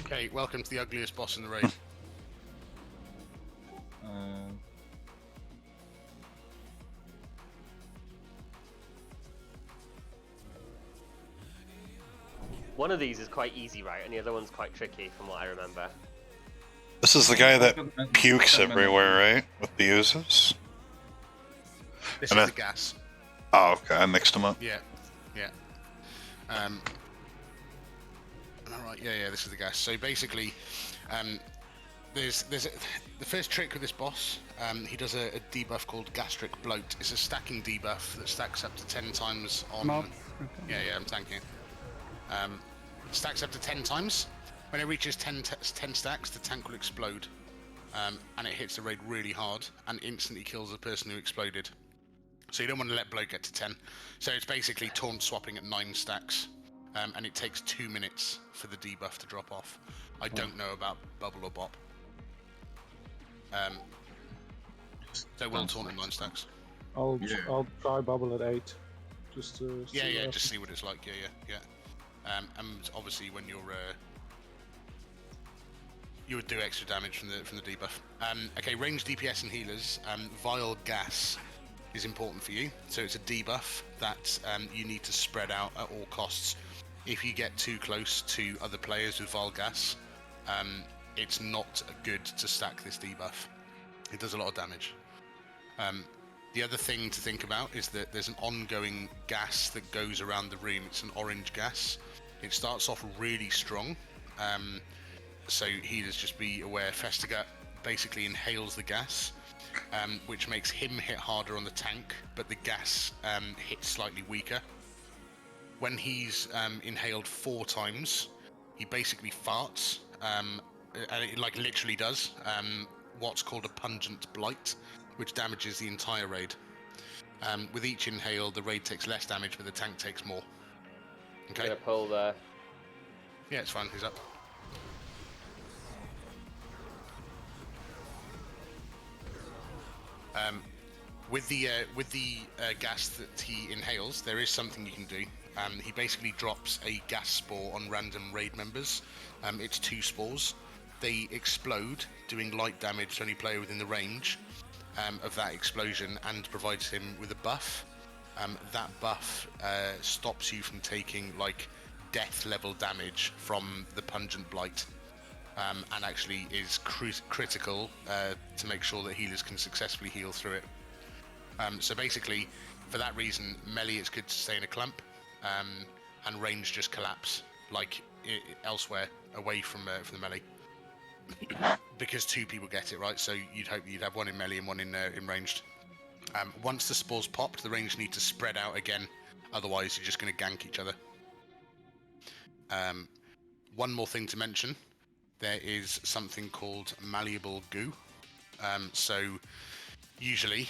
Okay, welcome to the ugliest boss in the raid. One of these is quite easy, right? And the other one's quite tricky, from what I remember. This is the guy that pukes everywhere, right? With the uses? This And is the gas. Oh, okay. I mixed them up. Yeah, yeah. Am I right? Yeah, this is the gas. So basically, there's the first trick with this boss. He does a debuff called gastric bloat. It's a stacking debuff that stacks up to 10 times on. Mob. Yeah, I'm tanking it. Stacks up to 10 times. When it reaches 10 stacks, the tank will explode, and it hits the raid really hard and instantly kills the person who exploded. So you don't want to let bloat get to 10. So it's basically taunt swapping at 9 stacks, and it takes 2 minutes for the debuff to drop off. I don't know about bubble or bop. So we'll taunt at 9 stacks. I'll try bubble at 8, just to. Yeah, just see what it's like. Yeah. And obviously when you're you would do extra damage from the debuff. Okay, ranged DPS and healers. Vile gas is important for you. So it's a debuff that you need to spread out at all costs. If you get too close to other players with vile gas, it's not good to stack this debuff. It does a lot of damage. The other thing to think about is that there's an ongoing gas that goes around the room. It's an orange gas. It starts off really strong. So healers just be aware. Festiga basically inhales the gas, which makes him hit harder on the tank, but the gas hits slightly weaker. When he's inhaled 4 times, he basically farts, and it like literally does what's called a pungent blight, which damages the entire raid. With each inhale, the raid takes less damage, but the tank takes more. Okay. I'm gonna pull there. Yeah, it's fine. He's up. With the gas that he inhales, there is something you can do. He basically drops a gas spore on random raid members. It's 2 spores. They explode, doing light damage to any player within the range of that explosion, and provides him with a buff. That buff stops you from taking like death level damage from the pungent blight, and actually is critical to make sure that healers can successfully heal through it. So basically, for that reason, melee it's good to stay in a clump, and range just collapse like elsewhere away from the melee. Because 2 people get it, right? So you'd hope you'd have one in melee and one in ranged. Once the spore's popped, the range need to spread out again, otherwise you're just going to gank each other. One more thing to mention, there is something called malleable goo. So usually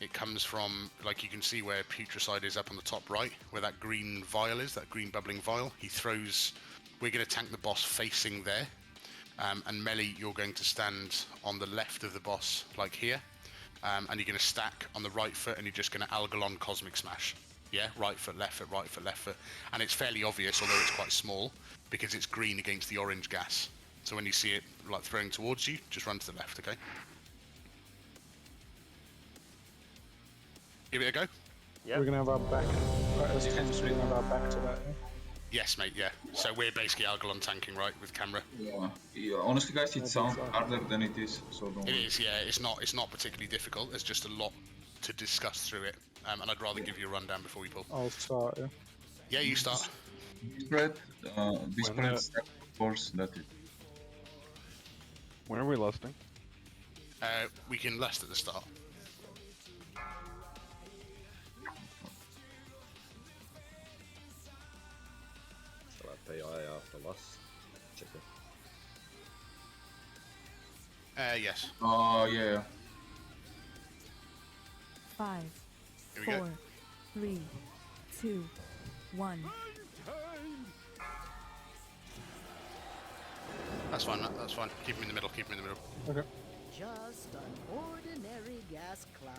it comes from, like you can see where putricide is up on the top right, where that green vial is, that green bubbling vial. We're going to tank the boss facing there. And melee, you're going to stand on the left of the boss, like here, and you're going to stack on the right foot, and you're just going to Algalon Cosmic Smash. Yeah, right foot, left foot, right foot, left foot. And it's fairly obvious, although it's quite small, because it's green against the orange gas. So when you see it like throwing towards you, just run to the left, okay? Give it a go? Yeah. We're gonna have our back. Right, as Tim's, we're gonna have our back to that. Yeah? Yes, mate, yeah. So we're basically Algalon tanking, right, with camera? Yeah. Honestly, guys, it sounds harder than it is, so don't It worry. is, yeah. It's not particularly difficult. There's just a lot to discuss through it. And I'd rather give you a rundown before we pull. I'll start, yeah. Yeah, you start. Spread, stack, of course, that's it. When are we lusting? We can lust at the start. AI after last checker. Yes. Oh, yeah. 5, Here we go. 4, 3, 2, 1. That's fine, that's fine. Keep him in the middle, keep him in the middle. Okay. Just an ordinary gas cloud.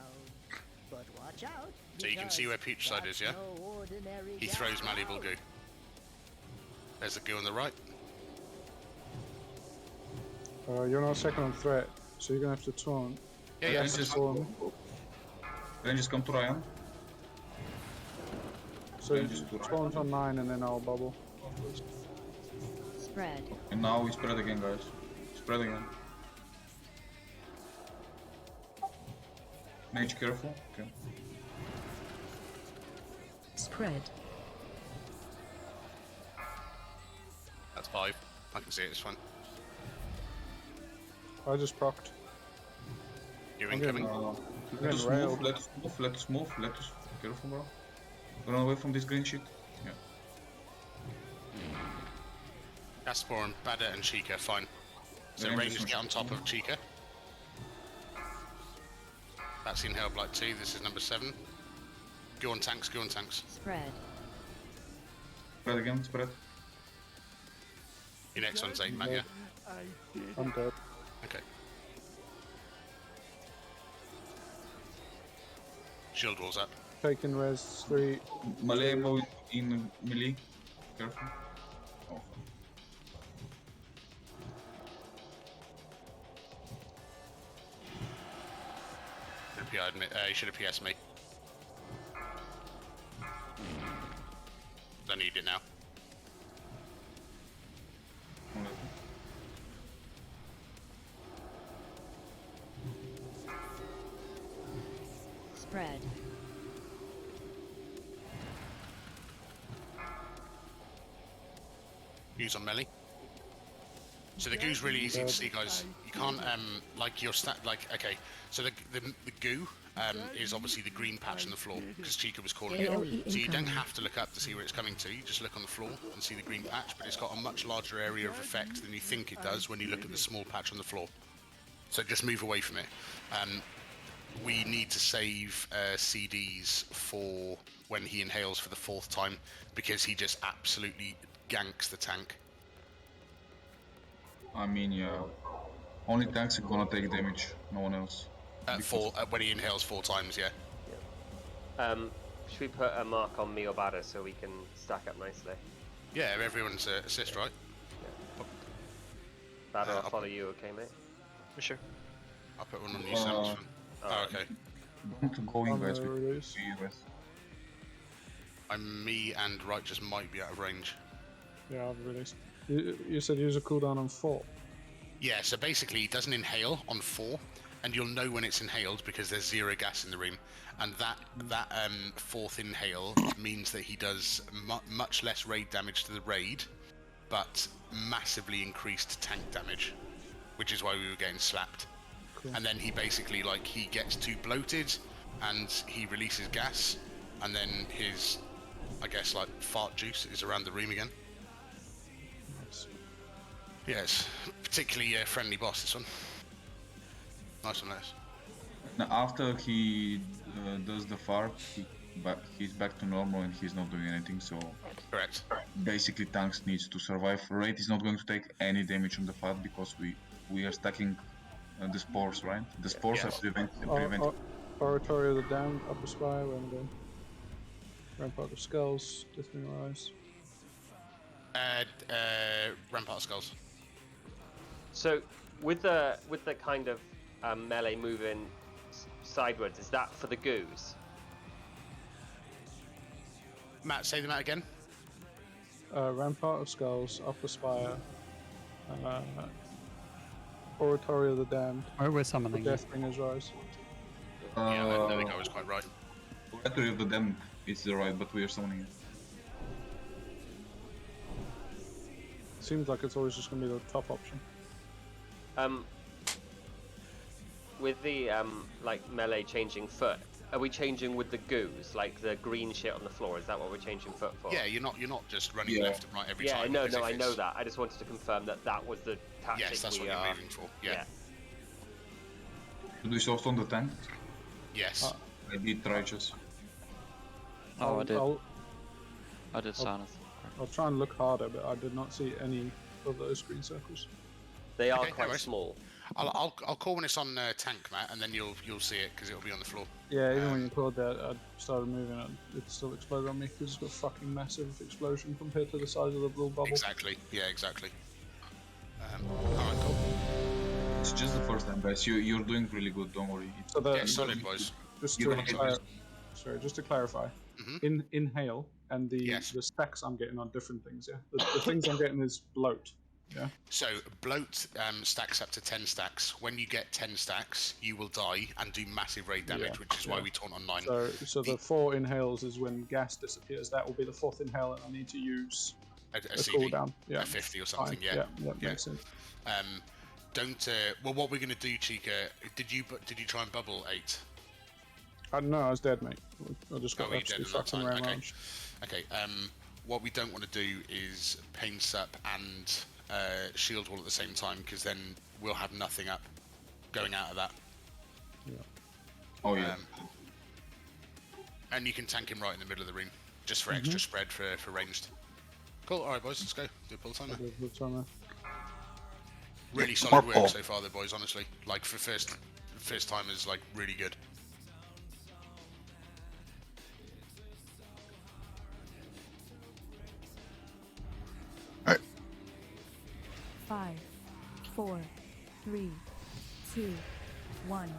But watch out. So you can see where Peach Side is, yeah? No ordinary He gas throws malleable cloud. goo. There's the goo on the right. You're not second on threat, so you're gonna have to taunt. Yeah, yeah. Rangers, Form. Rangers come to Ryan. So you Rangers just to Ryan. taunt on 9 and then I'll bubble. Spread. And now we spread again, guys. Spread again. Mage careful. Okay. Spread. That's 5. I can see it, it's fine. I just procced. You're I'm incoming. Let us railed. move, let us move, let us move, let us... Careful, bro. Run away from this green shit. Yeah. Gasporum, Bada and Chica, fine. So Rangers Rangers on get on Chica. top of Chica. That's Inhale Blight 2, this is number 7. Go on tanks, go on tanks. Spread. Spread again, spread. Your next one's 8, Matt, yeah? I'm dead. Okay. Shield wall's up. Taking res 3. Melee mode in melee. Careful. Oh. You should have PS me. Don't need it now. Spread. Use on melee. So the goo's really easy to see, guys. You can't like your okay. So the goo is obviously the green patch on the floor because Chica was calling it. So you don't have to look up to see where it's coming to. You just look on the floor and see the green patch, but it's got a much larger area of effect than you think it does when you look at the small patch on the floor. So just move away from it. We need to save CDs for when he inhales for the 4th time because he just absolutely ganks the tank. I mean, yeah. Only tanks are gonna take damage, no one else. When he inhales 4 times, yeah. Should we put a mark on me or Bada so we can stack up nicely? Yeah, everyone's assist, right? Bada, I'll follow you, okay, mate? For sure. I'll put one on you, Sam. Oh, okay. Don't go in, guys. Release. Me and Right just might be out of range. Yeah, I've released. You said use a cooldown on 4. Yeah, so basically he doesn't inhale on 4, and you'll know when it's inhaled because there's 0 gas in the room, and that 4th inhale means that he does much less raid damage to the raid, but massively increased tank damage, which is why we were getting slapped. Cool. And then he basically he gets too bloated, and he releases gas, and then his, I guess, fart juice is around the room again. Yes, particularly friendly boss, this one. Nice one, nice. Now, after he does the fart, he's back to normal and he's not doing anything, so... Correct. Basically, tanks needs to survive. Raid is not going to take any damage on the fart because we are stacking the spores, right? The spores are preventing... Oratory of the Damned, Upper Spire, where I'm going. Rampart of Skulls, Demoralize. Rampart of Skulls. So, with the kind of melee moving sideways, is that for the goos? Matt, say them out again. Rampart of Skulls, Upper Spire, Oratory of the Damned. Oh, we're summoning. Deathbringer's Rise. Yeah, I think I was quite right. Oratory of the Damned is the right, but we are summoning it. Seems like it's always just going to be the top option. With the melee changing foot, Are we changing with the goos, like the green shit on the floor? Is that what we're changing foot for? Yeah, you're not just running Yeah. left and right every time. Yeah, because no, if I know it's- that. I just wanted to confirm that that was the tactic Yes, that's we what are. you're moving for. Yeah. Should we soft on the tank? Yes. I did righteous. Oh, I did. I did I'll- Sarnath. I'll try and look harder, but I did not see any of those green circles. They are Okay, no quite worries. small. I'll call when it's on tank, Matt, and then you'll see it because it'll be on the floor. Yeah, even when you called that, I started moving it. It still exploded on me because it's got a fucking massive explosion compared to the size of the little bubble. Exactly. Yeah, exactly. Alright, cool. It's just the first time, guys. You're doing really good. Don't worry. So the, Yeah, solid, boys. just You're to gonna get sorry, just to clarify, Mhm. inhale and the stacks I'm getting are different things. Yeah, the things I'm getting is bloat. Yeah. So bloat stacks up to 10 stacks. When you get 10 stacks, you will die and do massive raid damage, which is why we taunt on 9. So the 4 inhales is when gas disappears. That will be the 4th inhale, and I need to use a CV, cooldown. Yeah. a 50 or something. Fine. Yeah. Makes sense. Don't. Well, what we're gonna do, Chica? Did you try and bubble 8? I don't know. I was dead, mate. I just got you dead absolutely in that fucking time. ram Okay. launched. Okay. What we don't want to do is pain sup and shield wall at the same time, because then we'll have nothing up going out of that. Yeah. Oh yeah. And you can tank him right in the middle of the ring, just for extra spread for ranged. Cool. All right, boys, let's go. Do a pull timer. Really solid work so far, though, boys. Honestly, like for first timers, like really good. All right. 5, 4, 3, 2, 1.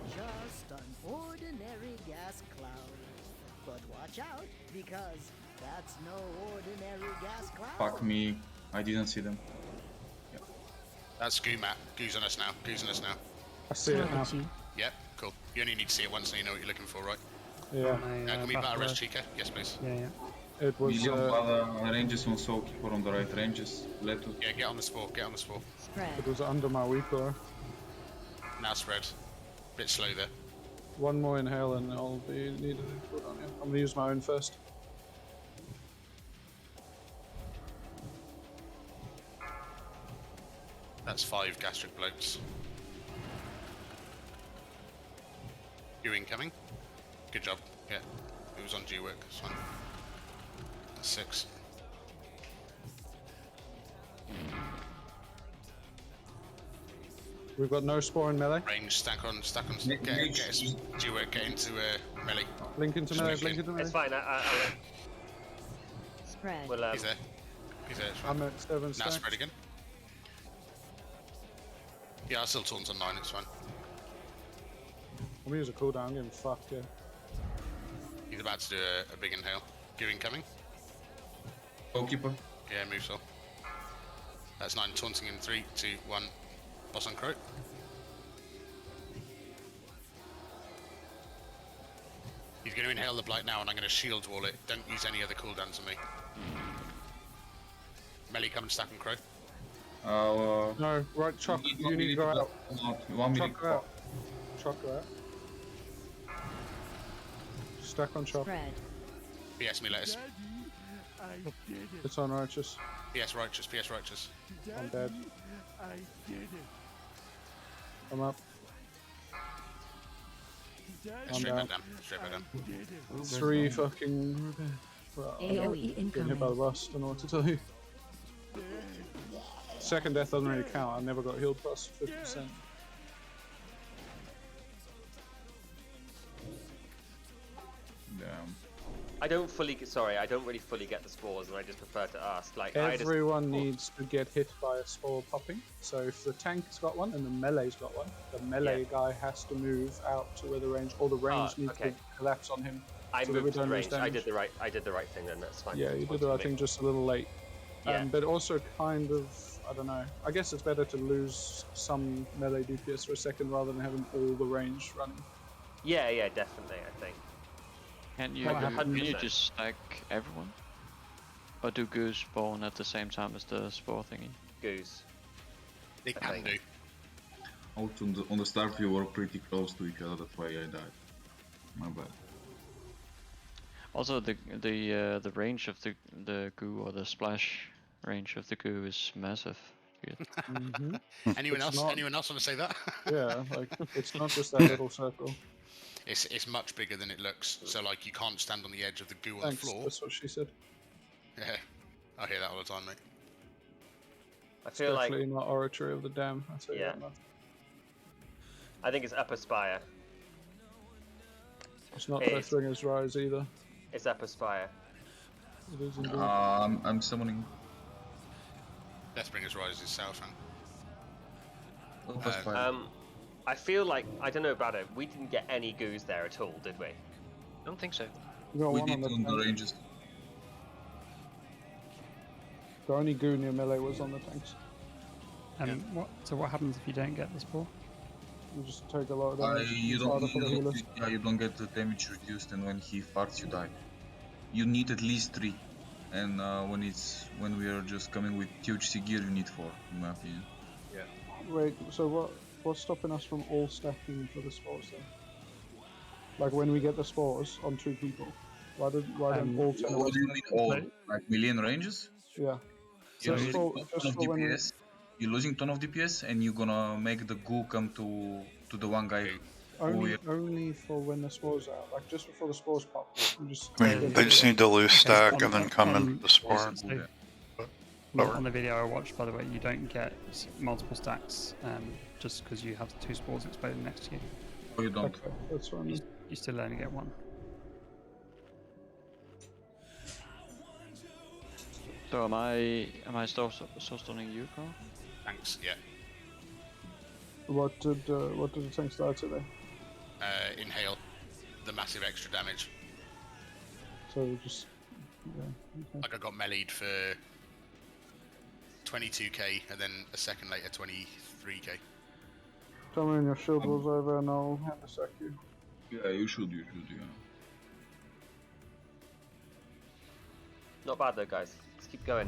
Just an ordinary gas cloud. But watch out, because that's no ordinary gas cloud. Fuck me. I didn't see them. That's goo, Matt. Goo's on us now. Goo's on us now. I see it now. Yep, cool. You only need to see it once so you know what you're looking for, right? Yeah. Can we battle rest Chica? Yes, please. Yeah. It was. Ranges on Soulkeeper on the right ranges. Let us. Yeah, get on the spore. Get on the spore. It was under my weaker. Now spread. Bit slow there. One more inhale and I'll be needed to put on you. I'm gonna use my own first. That's 5 gastric bloats. You incoming? Good job. Yeah, it was on G work. It's fine. That's 6. We've got no spore in melee. Range, stack on. Get us G work. Get into melee. Blink into melee. Blink into melee. It's fine. Spread. We'll, He's there. He's there. It's fine. I'm at 7 Now stacks. spread again. Yeah, I still taunt on 9. It's fine. I'm gonna use a cooldown. I'm getting fucked. Yeah. He's about to do a big inhale. Give incoming. Soulkeeper. Yeah, move so. That's 9 taunting in 3, 2, 1. Boss on Crow. He's going to inhale the blight now, and I'm going to shield wall it. Don't use any other cooldowns on me. Melee, come and stack on Crow. No, right, Chuck. You need to go out. Chuck her out. Chuck her out. Stack on Chuck. Spread. PS me, let us. It's on righteous. PS righteous, PS righteous. I'm dead. I did it. I'm up. I'm Straight down. back down. Straight back down. 3 fucking. Well, AoE getting hit by the incoming. bus. Don't know what to tell you. Second death doesn't really count. I never got healed plus 50%. Damn. I don't really fully get the spores, and I just prefer to ask. Like, Everyone needs to get hit by a spore popping. So if the tank's got one and the melee's got one, the melee guy has to move out to where the range, or the range needs to collapse on him. I so that we moved to don't the lose range. I damage. did the right thing then. That's fine. Yeah, you did the right thing, just a little late. Yeah. But also kind of, I don't know. I guess it's better to lose some melee DPS for a second rather than having all the range running. Yeah, definitely. I think. Can you 100%. just stack everyone? Or do goose spawn at the same time as the spore thingy? Goose. They can do. Also, on the start we were pretty close to each other, that's why I died. My bad. Also, the range of the goo, or the splash range of the goo, is massive. Anyone else want to say that? Yeah, like it's not just that little circle. It's much bigger than it looks. So like you can't stand on the edge of the goo on Thanks, the floor. that's what she said. Yeah, I hear that all the time, mate. I feel like Definitely not oratory of the dam. I tell you Yeah. that much. I think it's Upper Spire. It's not It is. Deathbringer's Rise either. It's Upper Spire. It is indeed. I'm summoning. Deathbringer's Rise is south, I feel like, I don't know about it, we didn't get any goos there at all, did we? Don't think so. You got We one did on on the tank. ranges. The only goo near melee was on the tanks. So what happens if you don't get the spore? You just take a lot of damage. You It's harder for the healers. you don't get the damage reduced, and when he farts, you die. You need at least 3, and when we are just coming with THC gear, you need 4, in my opinion. Yeah. Wait, so what's stopping us from all stacking for the spores then? Like when we get the spores on 2 people, why don't all 10 What of do us? you mean all? Like million ranges? Yeah. You're Just losing for- ton just of for when we- DPS. You're losing ton of DPS, and you're gonna make the goo come to the one guy. Only for when the spores are out. Like just before the spores pop. You just I mean, they just need to lose stack and then come in the spore. On the video I watched, by the way, you don't get multiple stacks just because you have 2 spores exploding next to you. Oh, you don't. Okay, that's fine. You still only get 1. So am I still stunning you, Carl? Thanks, yeah. What did the tanks die today? Inhale the massive extra damage. So just yeah. Okay. Like I got meleeed for 22k and then a second later 23k. Tell me when your shield was over and I'll hand a sec you. Yeah, you should, yeah. Not bad though, guys. Let's keep going.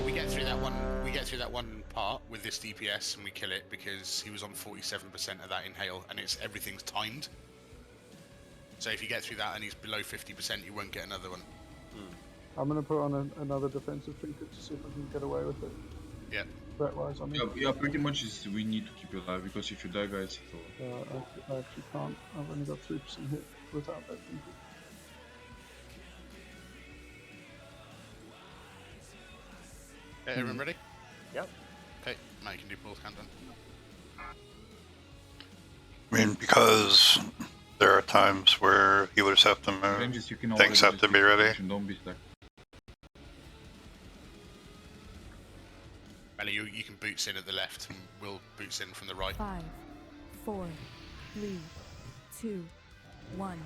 We get through that one part with this DPS and we kill it because he was on 47% of that inhale and everything's timed. So if you get through that and he's below 50%, you won't get another one. I'm gonna put on another defensive trinket to see if I can get away with it. Yeah. Threat wise, I mean. Yeah, pretty much we need to keep you alive because if you die, guys, I actually can't. I've only got 3% hit without that trinket. Everyone ready? Yep. Okay, Matt, you can do both hand then. I mean, because there are times where healers have to move, ranges, you can things already have to just be use ready. protection, don't be stuck. Melly, you can boots in at the left and we'll boots in from the right. 5, 4, 3, 2, 1.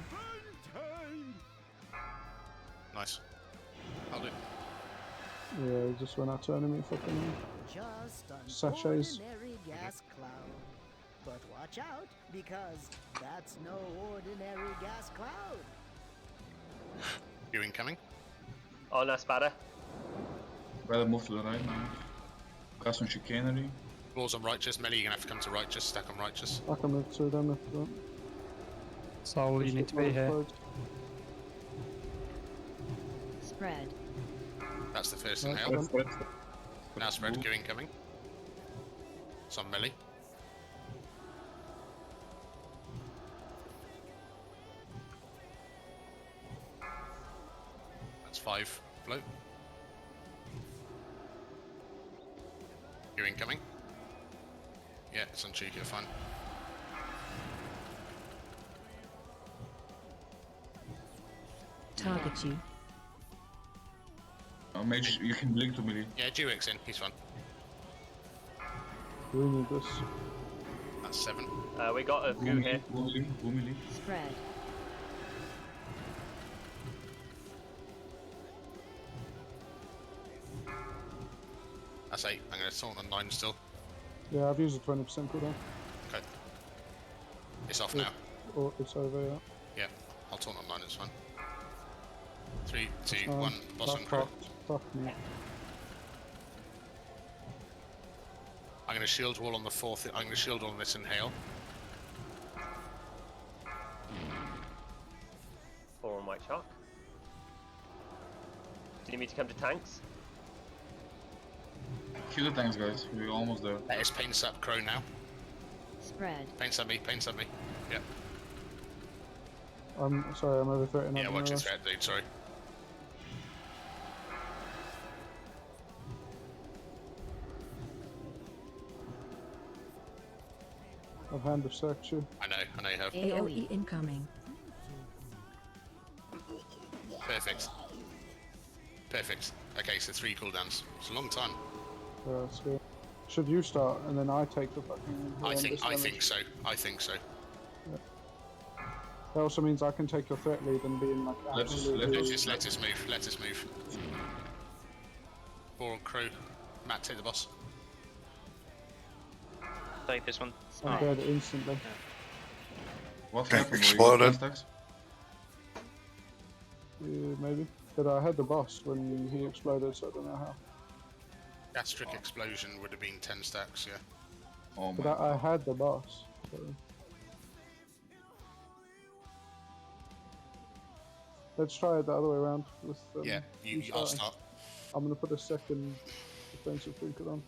Nice. I'll do. Yeah, just when I turn me fucking Just an sachets. ordinary gas cloud. But watch out, because that's no ordinary gas cloud. You incoming? On us, Spada. Better move to the right now. Cast on chicanery. Balls on righteous. Melly, you're gonna have to come to righteous. Stack on righteous. I can move to them if you want. Soul, you need to be here. Spread. That's the first Nice inhale. one. Now spread. Go incoming. It's on Melly. That's 5 float. You're incoming. Yeah, it's on cheek, you're fine. Target you. Mage, you can blink to melee. Yeah, Duix in, he's fine. We need this. That's 7. We got a goo here. Go melee. Spread. That's 8. I'm gonna taunt on 9 still. Yeah, I've used a 20% cooldown. Okay. It's off Yeah. now. Or it's over, yeah. Yeah, I'll taunt on 9, it's fine. 3, 2, Nice. 1, boss on That's crew. fucked. Fuck me. I'm gonna shield wall on the 4th. I'm gonna shield wall on this inhale. 4 on white shark. Do you need me to come to tanks? Kill the tanks, guys. We're almost there. Let us paint up crow now. Spread. Paint up me. Paint up me. Yep. I'm sorry, I'm over threatening. Yeah, watch your threat, dude. Sorry. I've hand of sex you. I know you have. AOE incoming. Perfect. Perfect. Okay, so 3 cooldowns. It's a long time. Yeah, that's good. Should you start and then I take the fucking. I think damage? so. I think so. Yeah. That also means I can take your threat lead and be in like Let absolutely. us move. Let us move. 4 on crew. Matt, take the boss. Take this one. I'm dead instantly. What Tank happened? exploded. Yeah, maybe. But I had the boss when he exploded, so I don't know how. Gastric explosion would have been 10 stacks, yeah. Oh my. But I had the boss. So. Let's try it the other way around. With, Yeah, I'll starting. start. I'm gonna put a second defensive trinket on.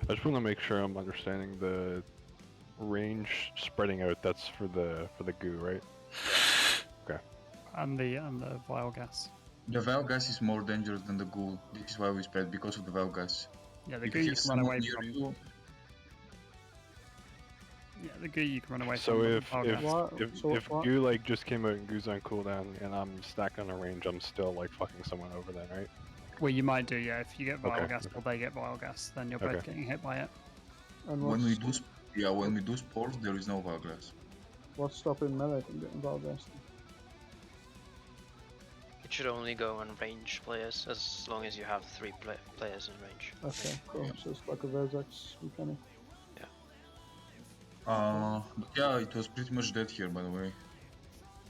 I just want to make sure I'm understanding the range spreading out. That's for the goo, right? Okay. And the vial gas. The vial gas is more dangerous than the ghoul. This is why we spread, because of the vial gas. Yeah, the If goo you you have can run someone away near from. you, Yeah, the goo you can run away So from. if vial gas. if goo like just came out and goo's on cooldown and I'm stacked on a range, I'm still like fucking someone over then, right? Well, you might do, yeah. If you get vial Okay, gas or they get vial gas, then you're both Okay. getting hit by it. And when we do sports, there is no vial gas. What's stopping melee from getting vial gas? It should only go on range players as long as you have 3 players in range. Okay, cool. So it's like a Vertex mechanic. Yeah, it was pretty much dead here, by the way.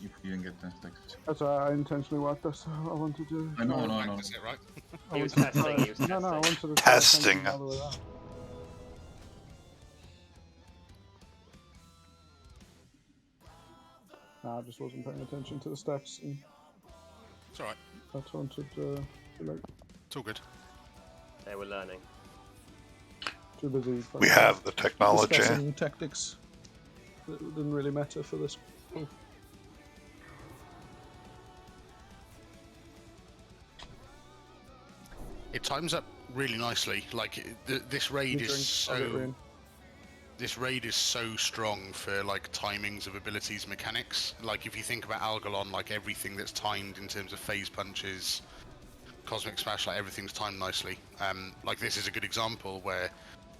If we didn't get 10 stacks. That's why I intentionally wiped us. I wanted to. I know. That's it, right? I He was wanted to testing, try- he was No, I testing. wanted to try Testing. something all the way around. Nah, I just wasn't paying attention to the stats. And It's alright. I wanted to like It's all good. They were learning. too busy. We have the technology. Discussing tactics. That didn't really matter for this. Oh. It times up really nicely. Like this raid You is drink, I'll get so. rain. This raid is so strong for like timings of abilities, mechanics. Like if you think about Algalon, like everything that's timed in terms of phase punches, cosmic smash, like everything's timed nicely. Like this is a good example where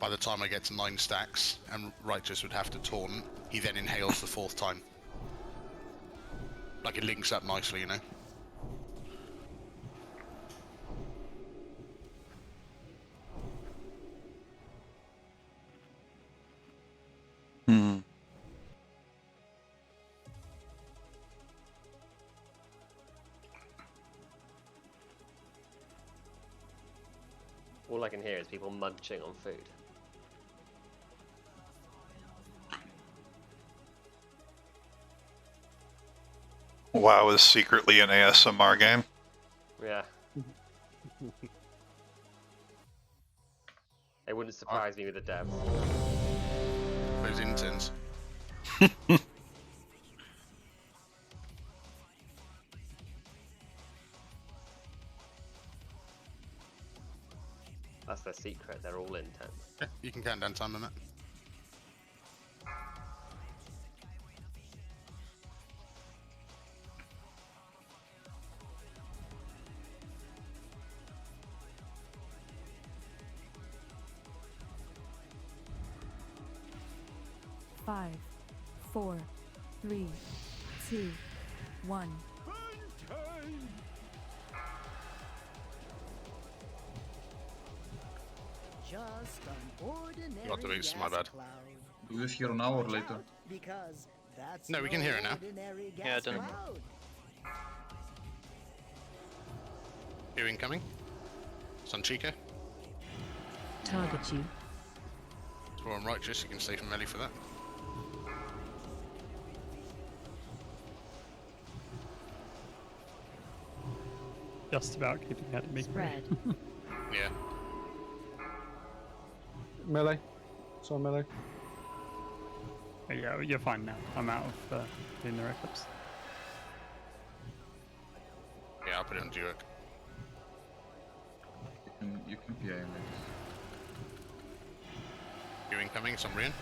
by the time I get to 9 stacks and Righteous would have to taunt, he then inhales the 4th time. Like it links up nicely, you know. Hmm. All I can hear is people munching on food. WoW is secretly an ASMR game. Yeah. It wouldn't surprise me with the devs. Those interns. That's their secret. They're all intense. Yeah, you can count down time on that. Five, 4, 3, 2, 1. Just an ordinary You got the boost, my gas bad. cloud. Do this here now or later? Because that's No, we can hear it now. ordinary Yeah, gas done. cloud. Who incoming? Sunchika. Target you. Spore on Righteous, you can stay from melee for that. Just about keeping ahead of me. Spread. Yeah. Melee. It's on melee. Yeah, you're fine now. I'm out of Lunar Eclipse. Yeah, I'll put it on Duic. You can PA him. You incoming, it's on Rian.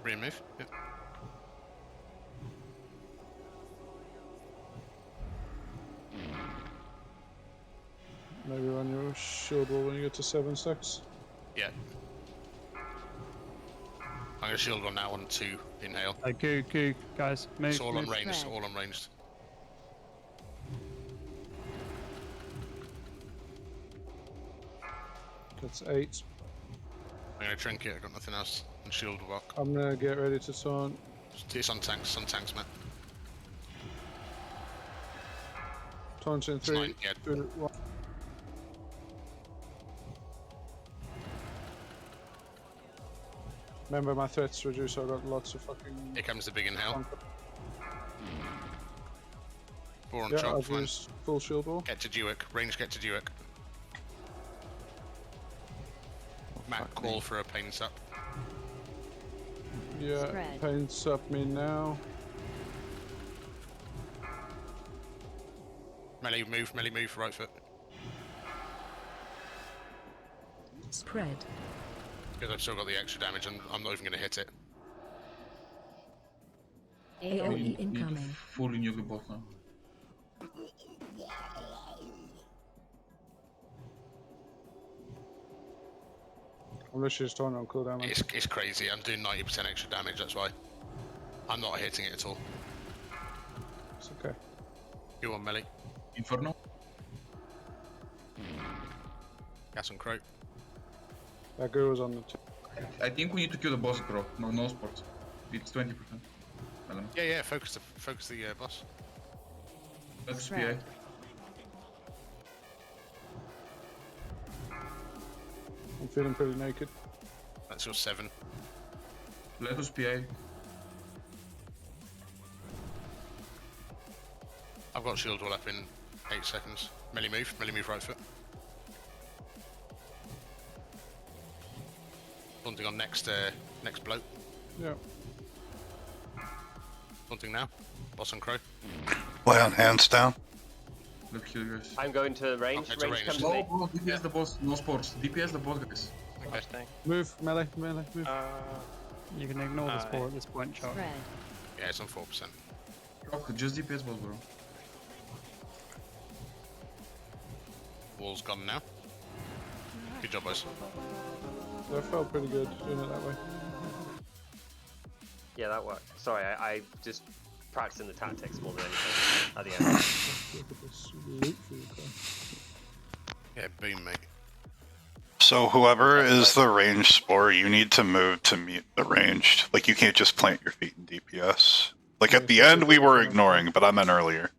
Rian move. Yep. Maybe run your shield wall when you get to 7-6. Yeah. I'm gonna shield one now on 2 inhale. Goo, guys. Move, It's all on move. ranged, Spread. all on ranged. That's 8. I'm gonna trinket, I've got nothing else. And shield walk. I'm gonna get ready to taunt. It's on tanks, Matt. Taunt in 3, Nine, yeah. 2, 1. Remember my threats reduced, so I got lots of fucking... Here comes the big inhale. 4 on Yeah, chop, I've fine. used full shield wall. Get to Duic, range get to Duic. Matt, call for a pain sup. Yeah, Spread. paints up me now. Melee move, right foot. Spread. Because I've still got the extra damage and I'm not even going to hit it. AoE incoming. Full in yoga bot now. I'm literally just taunt on cooldown. Man. It's crazy, I'm doing 90% extra damage, that's why. I'm not hitting it at all. It's okay. You on melee. Inferno. Gas on Crow. That girl was on the I think we need to kill the boss, bro. No sports. It's 20%. Yeah, focus the boss. That's PA. Spread. I'm feeling pretty naked. That's your 7. Let us PA. I've got shield wall up in 8 seconds. Melee move right foot. Taunting on next bloat. Yeah. Taunting now. Boss on Crow. Lay on hands down. Look here, guys. I'm going to range. Okay, to Range range. comes to No, me. bro, DPS the boss. No sports. DPS the boss, guys. Okay. Move, melee, move. You can ignore the spore at this point, Chuck. Spread. Yeah, it's on 4%. Rock, just DPS boss, bro. Wall's gone now. Good job, boys. That felt pretty good doing it that way. Yeah, that worked. Sorry, I just practicing the tactics more than anything at the end. Look at this loot for you, okay. Yeah, boom, mate. So whoever is the ranged spore, you need to move to meet the ranged. Like you can't just plant your feet in DPS. Like at the end we were ignoring, but I meant earlier.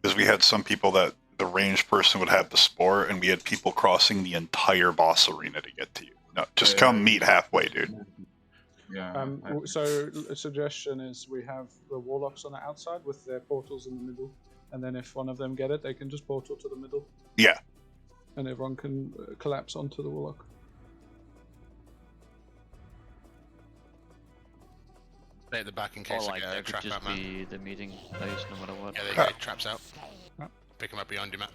Because we had some people that the ranged person would have the spore, and we had people crossing the entire boss arena to get to you. No, just come meet halfway, dude. Yeah. So a suggestion is we have the warlocks on the outside with their portals in the middle, and then if one of them get it, they can just portal to the middle. Yeah. And everyone can collapse onto the warlock. Stay at the back in case Or I like get a that could trap just out, Matt. be the meeting place no matter what. Yeah, there you go. Traps out. Oh. Pick him up behind you, Matt.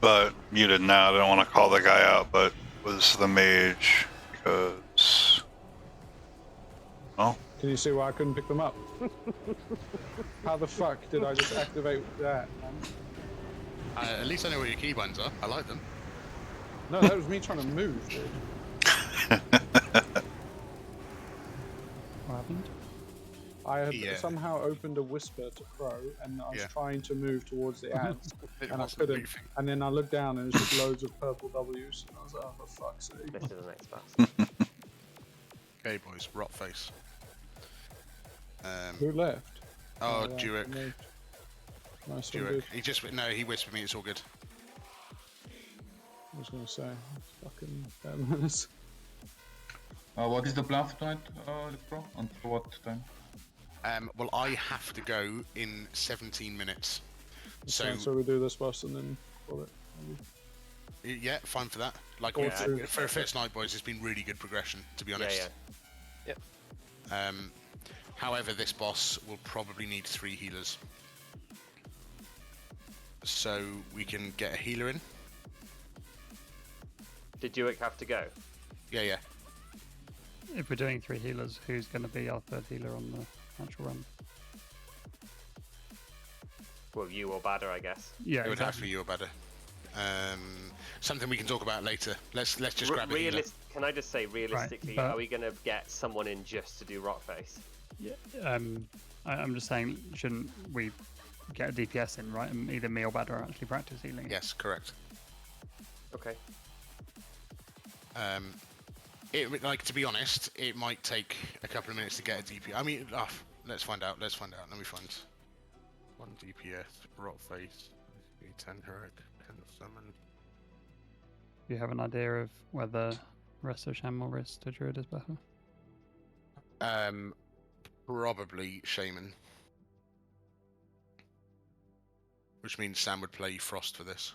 But muted now. I don't want to call the guy out, but was the mage because. Oh. Can you see why I couldn't pick them up? How the fuck did I just activate that, man? At least I know where your keybinds are. I like them. No, that was me trying to move, dude. What happened? I had somehow opened a whisper to Crow, and I was trying to move towards the ants, and I couldn't. moving. And then I looked down, and it was just loads of purple W's. And I was like, oh, for fuck's sake. This is the next pass. Okay, boys. Rot face. Who left? Oh, yeah, Duic. moved. Nice one, Duic. dude. He whispered me. It's all good. was gonna say. Fucking 10 minutes. What is the plan for tonight, Pro? Until what time? Well, I have to go in 17 minutes. So we do this boss and then call it. Maybe. yeah, fine for that. Like Or two. for a first night, boys, it's been really good progression, to be honest. Yeah. However, this boss will probably need 3 healers. So we can get a healer in. Did Duick have to go? Yeah. If we're doing 3 healers, who's going to be our 3rd healer on the actual run? Well, you or Badder, I guess. Yeah, it would have to be you or better. Something we can talk about later. Let's just grab a healer. Can I just say, realistically, but- are we going to get someone in just to do Rockface? Yeah. I'm just saying, shouldn't we get a DPS in, right? And either me or Badder are actually practice healing. Yes, correct. Okay. Like, to be honest, it might take a couple of minutes to get a DPS. I mean, let's find out. Let me find 1 DPS, rock face, 10 heroic, 10 summon. Do you have an idea of whether Resto Sham or Resto Druid is better? Probably Shaman. Which means Sam would play Frost for this.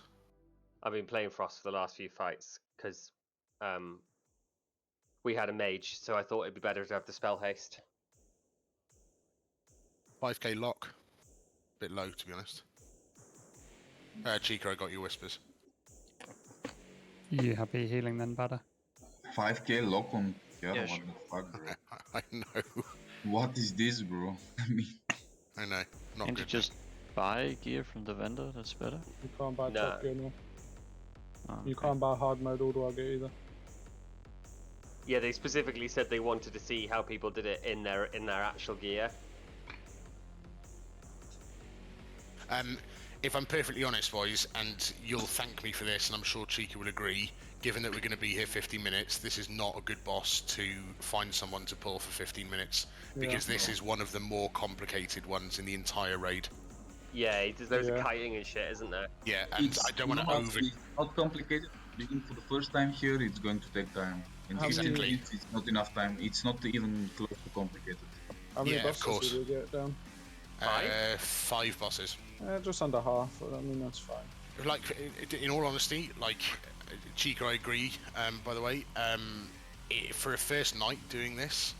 I've been playing Frost for the last few fights because we had a mage, so I thought it'd be better to have the spell haste. 5k lock. Bit low, to be honest. Chica, I got your whispers. You happy healing then, Badder? 5k lock on. Yeah, Yeah, what sure. the fuck, bro? I know. What is this, bro? I mean, I know. Not Can't good. you just buy gear from the vendor? That's better. You can't buy No. top gear now. Oh, You okay. can't buy hard mode Ulduar gear either. Yeah, they specifically said they wanted to see how people did it in their actual gear. If I'm perfectly honest, boys, and you'll thank me for this, and I'm sure Chica will agree, given that we're going to be here 15 minutes, this is not a good boss to find someone to pull for 15 minutes, because this is one of the more complicated ones in the entire raid. Yeah, there's loads of kiting and shit, isn't there? Yeah, and I don't want to over... It's not complicated. Being for the first time here, it's going to take time. And 15 Exactly. minutes, it's not enough time. It's not even close to complicated. How many Yeah, of bosses course. did we get down? 5 bosses. Just under half, but I mean, that's fine. Like, in all honesty, like, Chica, I agree, by the way, for a first night doing this,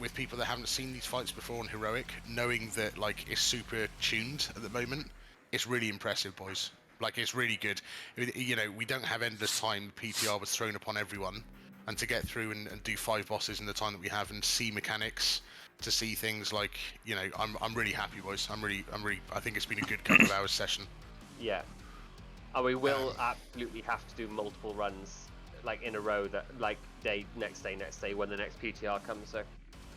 with people that haven't seen these fights before on Heroic, knowing that, like, it's super tuned at the moment, it's really impressive, boys. Like, it's really good. You know, we don't have endless time. PTR was thrown upon everyone, and to get through and do 5 bosses in the time that we have and see mechanics, to see things like, you know, I'm really happy, boys. I think it's been a good couple of hours session. Yeah. And we will absolutely have to do multiple runs, like, in a row, that, like, next day, when the next PTR comes, so...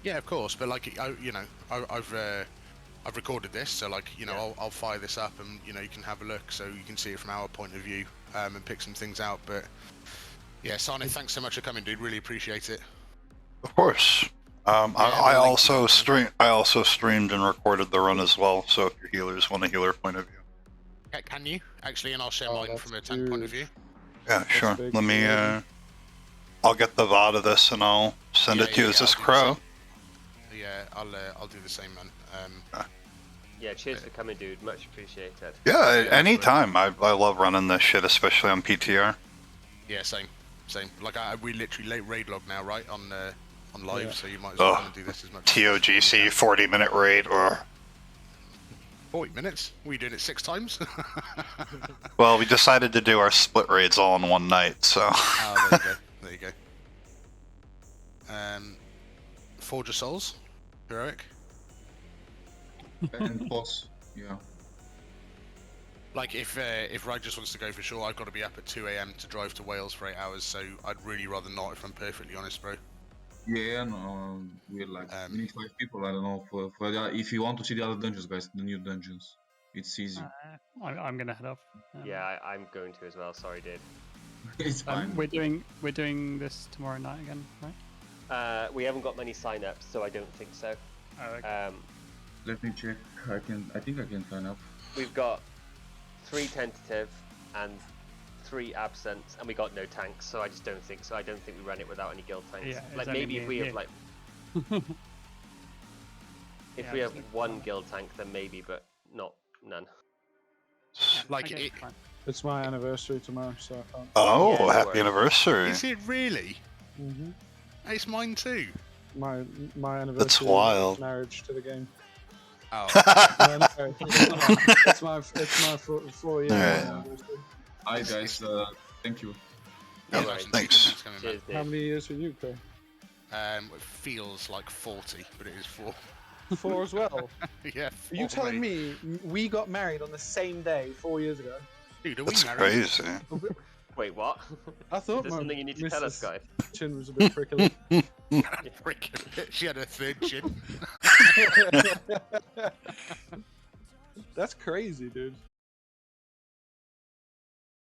Yeah, of course, but, like, I've recorded this, so, like, you know, I'll fire this up and, you know, you can have a look so you can see it from our point of view, and pick some things out, but... Yeah, Sane, thanks so much for coming, dude. Really appreciate it. Of course. I also streamed and recorded the run as well. So if your healers want a healer point of view, Can you actually? And I'll share mine from a tank point of view. yeah, sure. Let me. I'll get the VOD of this and I'll send it to you as this crow. Yeah, I'll do the same, man. Yeah, cheers for coming, dude. Much appreciated. Yeah, anytime. I love running this shit, especially on PTR. Yeah, same. Like we literally raid log now, right, on live, so you might as well come and do this as much. TOGC 40-minute raid, or 40 minutes? We did it 6 times. well, we decided to do our split raids all in one night, so. Oh, there you go. Forge of Souls, Heroic. And boss, yeah. Like, if Righteous wants to go for sure, I've got to be up at 2 AM to drive to Wales for 8 hours, so I'd really rather not, if I'm perfectly honest, bro. Yeah, no, we're like, we need 5 people, I don't know, for if you want to see the other dungeons, guys, the new dungeons. It's easy. I'm gonna head off. Yeah, I'm going to as well. Sorry, dude. It's fine. We're doing this tomorrow night again, right? We haven't got many sign-ups, so I don't think so. Oh, okay. Let me check. I think I can sign up. We've got 3 tentative and 3 absents, and we got no tanks, so I just don't think so. I don't think we ran it without any guild tanks. Yeah, like it's only maybe me if and we you. have like if Yeah, we just have look one fine. guild tank, then maybe, but none. Like Okay, it, fine. It's my anniversary tomorrow, so I can't. Oh, Yeah, no happy worries. anniversary! is it really? Mm-hmm. It's mine too. My anniversary. wild. Is marriage to the game. Oh, No, no, it's my 4 year Alright. anniversary. Hi guys, thank you. yeah, No nice worries. and Thanks. Thanks for coming, Cheers, How Dave. many years for you, Clay? man. It feels like 40, but it is 4. 4 as well. Yeah. Are you 4 telling me we got married on the same day 4 years ago? Dude, are we That's married? crazy. Wait, what? I thought Is there my something you need to tell us, Mrs. guys? Chin was a bit prickly. Freaking- she had a third chin. That's crazy, dude.